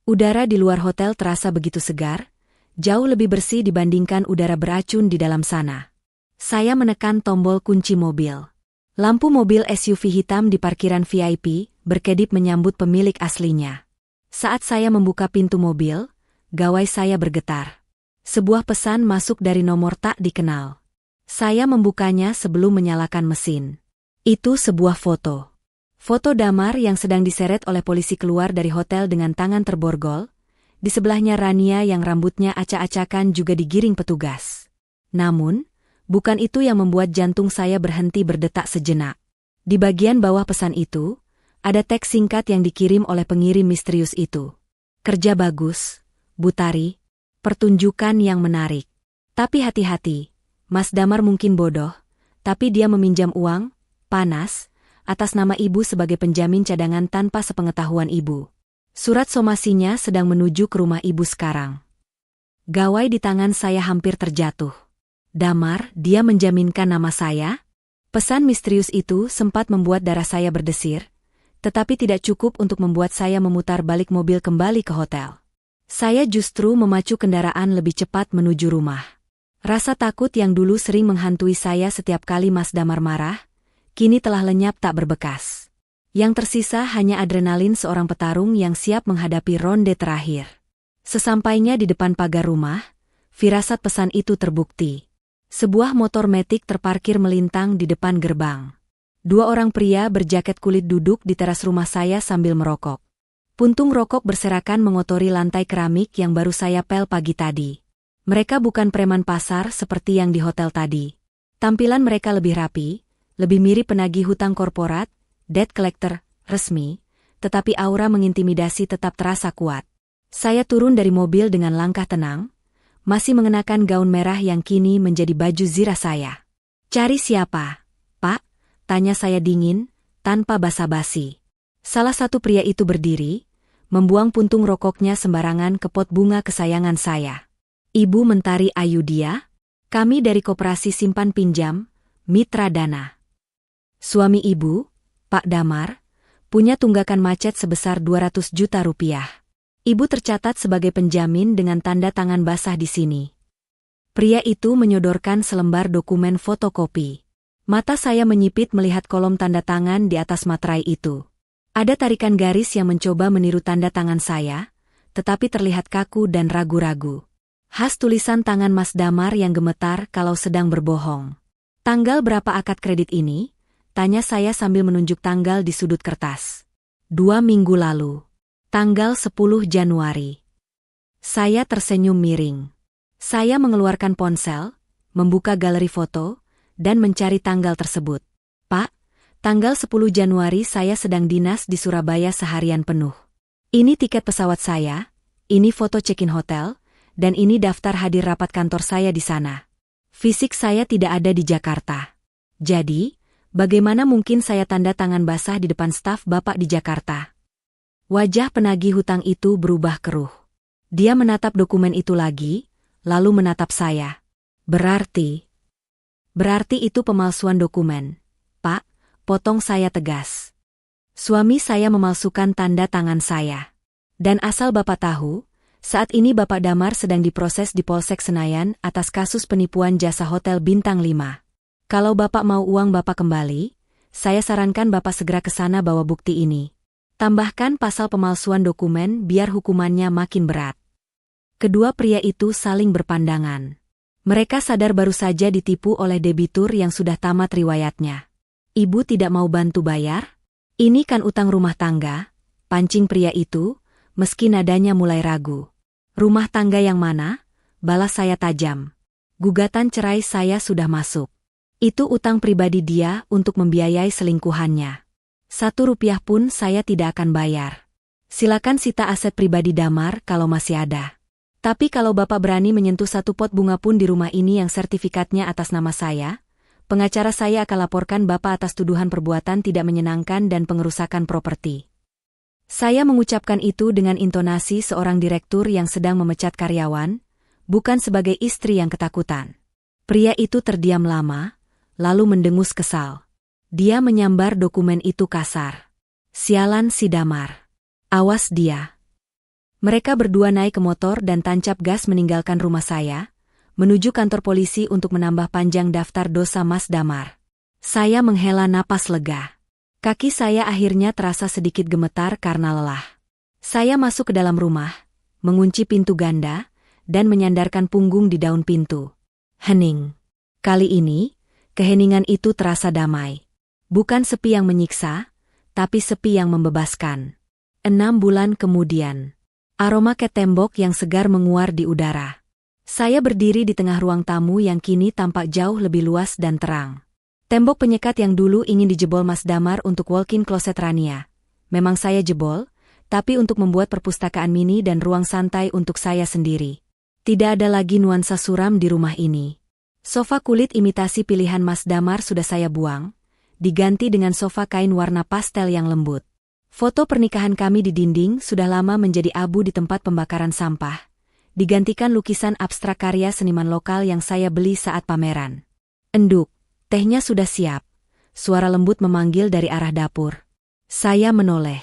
Udara di luar hotel terasa begitu segar, jauh lebih bersih dibandingkan udara beracun di dalam sana. Saya menekan tombol kunci mobil. Lampu mobil SUV hitam di parkiran VIP berkedip menyambut pemilik aslinya. Saat saya membuka pintu mobil, gawai saya bergetar. Sebuah pesan masuk dari nomor tak dikenal. Saya membukanya sebelum menyalakan mesin. Itu sebuah foto. Foto Damar yang sedang diseret oleh polisi keluar dari hotel dengan tangan terborgol. Di sebelahnya Rania yang rambutnya acak-acakan juga digiring petugas. Namun, bukan itu yang membuat jantung saya berhenti berdetak sejenak. Di bagian bawah pesan itu, ada teks singkat yang dikirim oleh pengirim misterius itu. Kerja bagus, Bu Tari. Pertunjukan yang menarik. Tapi hati-hati, Mas Damar mungkin bodoh, tapi dia meminjam uang, panas, atas nama ibu sebagai penjamin cadangan tanpa sepengetahuan ibu. Surat somasinya sedang menuju ke rumah ibu sekarang. Gawai di tangan saya hampir terjatuh. Damar, dia menjaminkan nama saya? Pesan misterius itu sempat membuat darah saya berdesir, tetapi tidak cukup untuk membuat saya memutar balik mobil kembali ke hotel. Saya justru memacu kendaraan lebih cepat menuju rumah. Rasa takut yang dulu sering menghantui saya setiap kali Mas Damar marah, kini telah lenyap tak berbekas. Yang tersisa hanya adrenalin seorang petarung yang siap menghadapi ronde terakhir. Sesampainya di depan pagar rumah, firasat pesan itu terbukti. Sebuah motor metik terparkir melintang di depan gerbang. Dua orang pria berjaket kulit duduk di teras rumah saya sambil merokok. Puntung rokok berserakan mengotori lantai keramik yang baru saya pel pagi tadi. Mereka bukan preman pasar seperti yang di hotel tadi. Tampilan mereka lebih rapi, lebih mirip penagih hutang korporat, debt collector, resmi, tetapi aura mengintimidasi tetap terasa kuat. Saya turun dari mobil dengan langkah tenang, masih mengenakan gaun merah yang kini menjadi baju zirah saya. "Cari siapa, Pak?" tanya saya dingin, tanpa basa-basi. Salah satu pria itu berdiri, membuang puntung rokoknya sembarangan ke pot bunga kesayangan saya. "Ibu Mentari Ayudhya? Kami dari Koperasi Simpan Pinjam, Mitra Dana. Suami ibu, Pak Damar, punya tunggakan macet sebesar 200 juta rupiah. Ibu tercatat sebagai penjamin dengan tanda tangan basah di sini." Pria itu menyodorkan selembar dokumen fotokopi. Mata saya menyipit melihat kolom tanda tangan di atas materai itu. Ada tarikan garis yang mencoba meniru tanda tangan saya, tetapi terlihat kaku dan ragu-ragu. Khas tulisan tangan Mas Damar yang gemetar kalau sedang berbohong. "Tanggal berapa akad kredit ini?" tanya saya sambil menunjuk tanggal di sudut kertas. 2 minggu lalu. Tanggal 10 Januari. Saya tersenyum miring. Saya mengeluarkan ponsel, membuka galeri foto, dan mencari tanggal tersebut. "Pak, tanggal 10 Januari saya sedang dinas di Surabaya seharian penuh. Ini tiket pesawat saya, ini foto check-in hotel, dan ini daftar hadir rapat kantor saya di sana. Fisik saya tidak ada di Jakarta. Jadi, bagaimana mungkin saya tanda tangan basah di depan staf Bapak di Jakarta?" Wajah penagih hutang itu berubah keruh. Dia menatap dokumen itu lagi, lalu menatap saya. Berarti itu pemalsuan dokumen, Pak, potong saya tegas. Suami saya memalsukan tanda tangan saya. Dan asal Bapak tahu, saat ini Bapak Damar sedang diproses di Polsek Senayan atas kasus penipuan jasa hotel bintang 5. Kalau Bapak mau uang Bapak kembali, saya sarankan Bapak segera ke sana bawa bukti ini. Tambahkan pasal pemalsuan dokumen biar hukumannya makin berat. Kedua pria itu saling berpandangan. Mereka sadar baru saja ditipu oleh debitur yang sudah tamat riwayatnya. "Ibu tidak mau bantu bayar? Ini kan utang rumah tangga," pancing pria itu, meski nadanya mulai ragu. "Rumah tangga yang mana?" balas saya tajam. "Gugatan cerai saya sudah masuk. Itu utang pribadi dia untuk membiayai selingkuhannya. 1 rupiah pun saya tidak akan bayar. Silakan sita aset pribadi Damar kalau masih ada. Tapi kalau Bapak berani menyentuh 1 pot bunga pun di rumah ini yang sertifikatnya atas nama saya, pengacara saya akan laporkan Bapak atas tuduhan perbuatan tidak menyenangkan dan pengerusakan properti." Saya mengucapkan itu dengan intonasi seorang direktur yang sedang memecat karyawan, bukan sebagai istri yang ketakutan. Pria itu terdiam lama, lalu mendengus kesal. Dia menyambar dokumen itu kasar. "Sialan si Damar. Awas dia." Mereka berdua naik ke motor dan tancap gas meninggalkan rumah saya, menuju kantor polisi untuk menambah panjang daftar dosa Mas Damar. Saya menghela napas lega. Kaki saya akhirnya terasa sedikit gemetar karena lelah. Saya masuk ke dalam rumah, mengunci pintu ganda, dan menyandarkan punggung di daun pintu. Hening. Kali ini, keheningan itu terasa damai. Bukan sepi yang menyiksa, tapi sepi yang membebaskan. 6 bulan kemudian, aroma ket tembok yang segar menguar di udara. Saya berdiri di tengah ruang tamu yang kini tampak jauh lebih luas dan terang. Tembok penyekat yang dulu ingin dijebol Mas Damar untuk walk-in closet Rania. Memang saya jebol, tapi untuk membuat perpustakaan mini dan ruang santai untuk saya sendiri. Tidak ada lagi nuansa suram di rumah ini. Sofa kulit imitasi pilihan Mas Damar sudah saya buang, diganti dengan sofa kain warna pastel yang lembut. Foto pernikahan kami di dinding sudah lama menjadi abu di tempat pembakaran sampah, digantikan lukisan abstrak karya seniman lokal yang saya beli saat pameran. Enduk, tehnya sudah siap. Suara lembut memanggil dari arah dapur. Saya menoleh.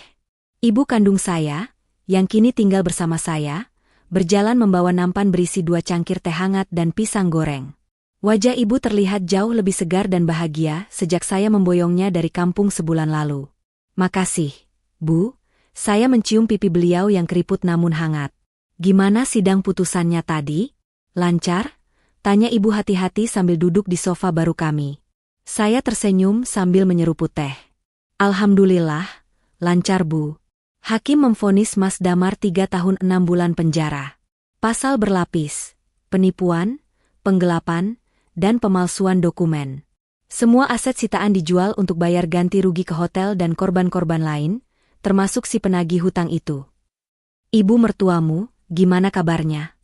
Ibu kandung saya, yang kini tinggal bersama saya, berjalan membawa nampan berisi 2 cangkir teh hangat dan pisang goreng. Wajah ibu terlihat jauh lebih segar dan bahagia sejak saya memboyongnya dari kampung sebulan lalu. Makasih, Bu. Saya mencium pipi beliau yang keriput namun hangat. Gimana sidang putusannya tadi? Lancar? Tanya ibu hati-hati sambil duduk di sofa baru kami. Saya tersenyum sambil menyeruput teh. Alhamdulillah, lancar Bu. Hakim memvonis Mas Damar 3 tahun 6 bulan penjara. Pasal berlapis, penipuan, penggelapan, dan pemalsuan dokumen. Semua aset sitaan dijual untuk bayar ganti rugi ke hotel dan korban-korban lain, termasuk si penagih hutang itu. Ibu mertuamu, gimana kabarnya?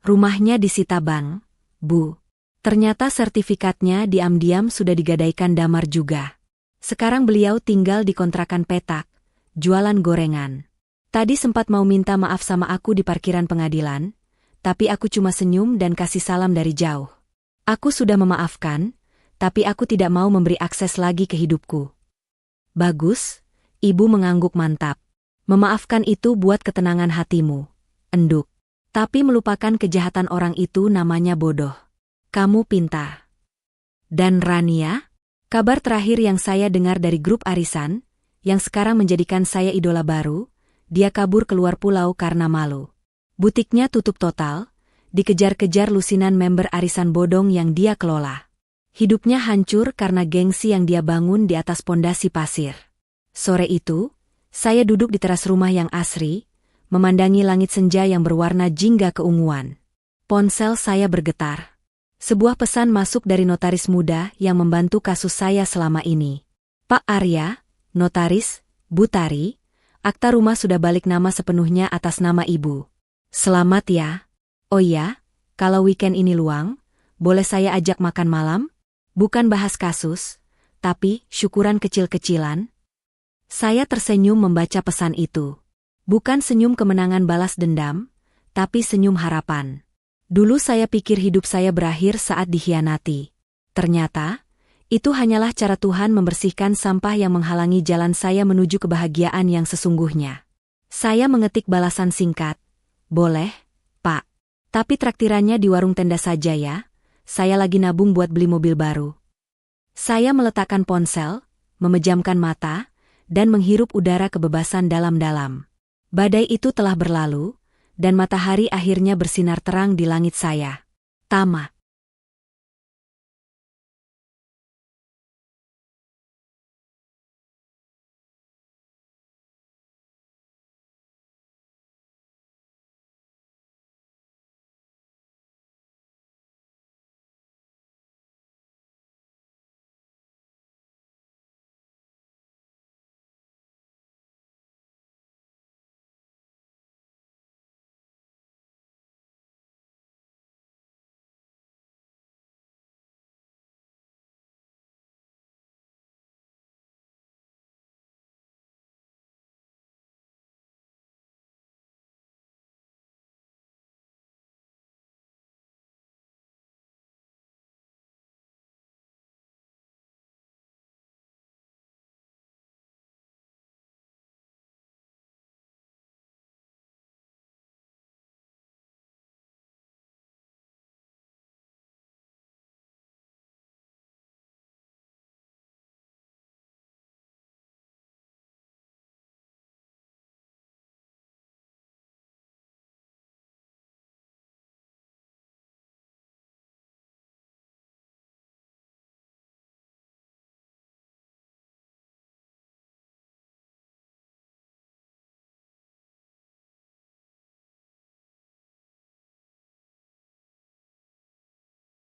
Rumahnya disita Bang, Bu. Ternyata sertifikatnya diam-diam sudah digadaikan Damar juga. Sekarang beliau tinggal di kontrakan petak, jualan gorengan. Tadi sempat mau minta maaf sama aku di parkiran pengadilan, tapi aku cuma senyum dan kasih salam dari jauh. Aku sudah memaafkan, tapi aku tidak mau memberi akses lagi ke hidupku. Bagus, ibu mengangguk mantap. Memaafkan itu buat ketenangan hatimu, enduk. Tapi melupakan kejahatan orang itu namanya bodoh. Kamu pintar. Dan Rania? Kabar terakhir yang saya dengar dari grup arisan, yang sekarang menjadikan saya idola baru, dia kabur keluar pulau karena malu. Butiknya tutup total, dikejar-kejar lusinan member arisan bodong yang dia kelola. Hidupnya hancur karena gengsi yang dia bangun di atas pondasi pasir. Sore itu, saya duduk di teras rumah yang asri, memandangi langit senja yang berwarna jingga keunguan. Ponsel saya bergetar. Sebuah pesan masuk dari notaris muda yang membantu kasus saya selama ini. Pak Arya, notaris, Bu Tari, akta rumah sudah balik nama sepenuhnya atas nama Ibu. Selamat ya. Oh iya, kalau weekend ini luang, boleh saya ajak makan malam? Bukan bahas kasus, tapi syukuran kecil-kecilan. Saya tersenyum membaca pesan itu. Bukan senyum kemenangan balas dendam, tapi senyum harapan. Dulu saya pikir hidup saya berakhir saat dikhianati. Ternyata, itu hanyalah cara Tuhan membersihkan sampah yang menghalangi jalan saya menuju kebahagiaan yang sesungguhnya. Saya mengetik balasan singkat. Boleh, Pak. Tapi traktirannya di warung tenda saja ya, saya lagi nabung buat beli mobil baru. Saya meletakkan ponsel, memejamkan mata, dan menghirup udara kebebasan dalam-dalam. Badai itu telah berlalu, dan matahari akhirnya bersinar terang di langit saya. Tamat.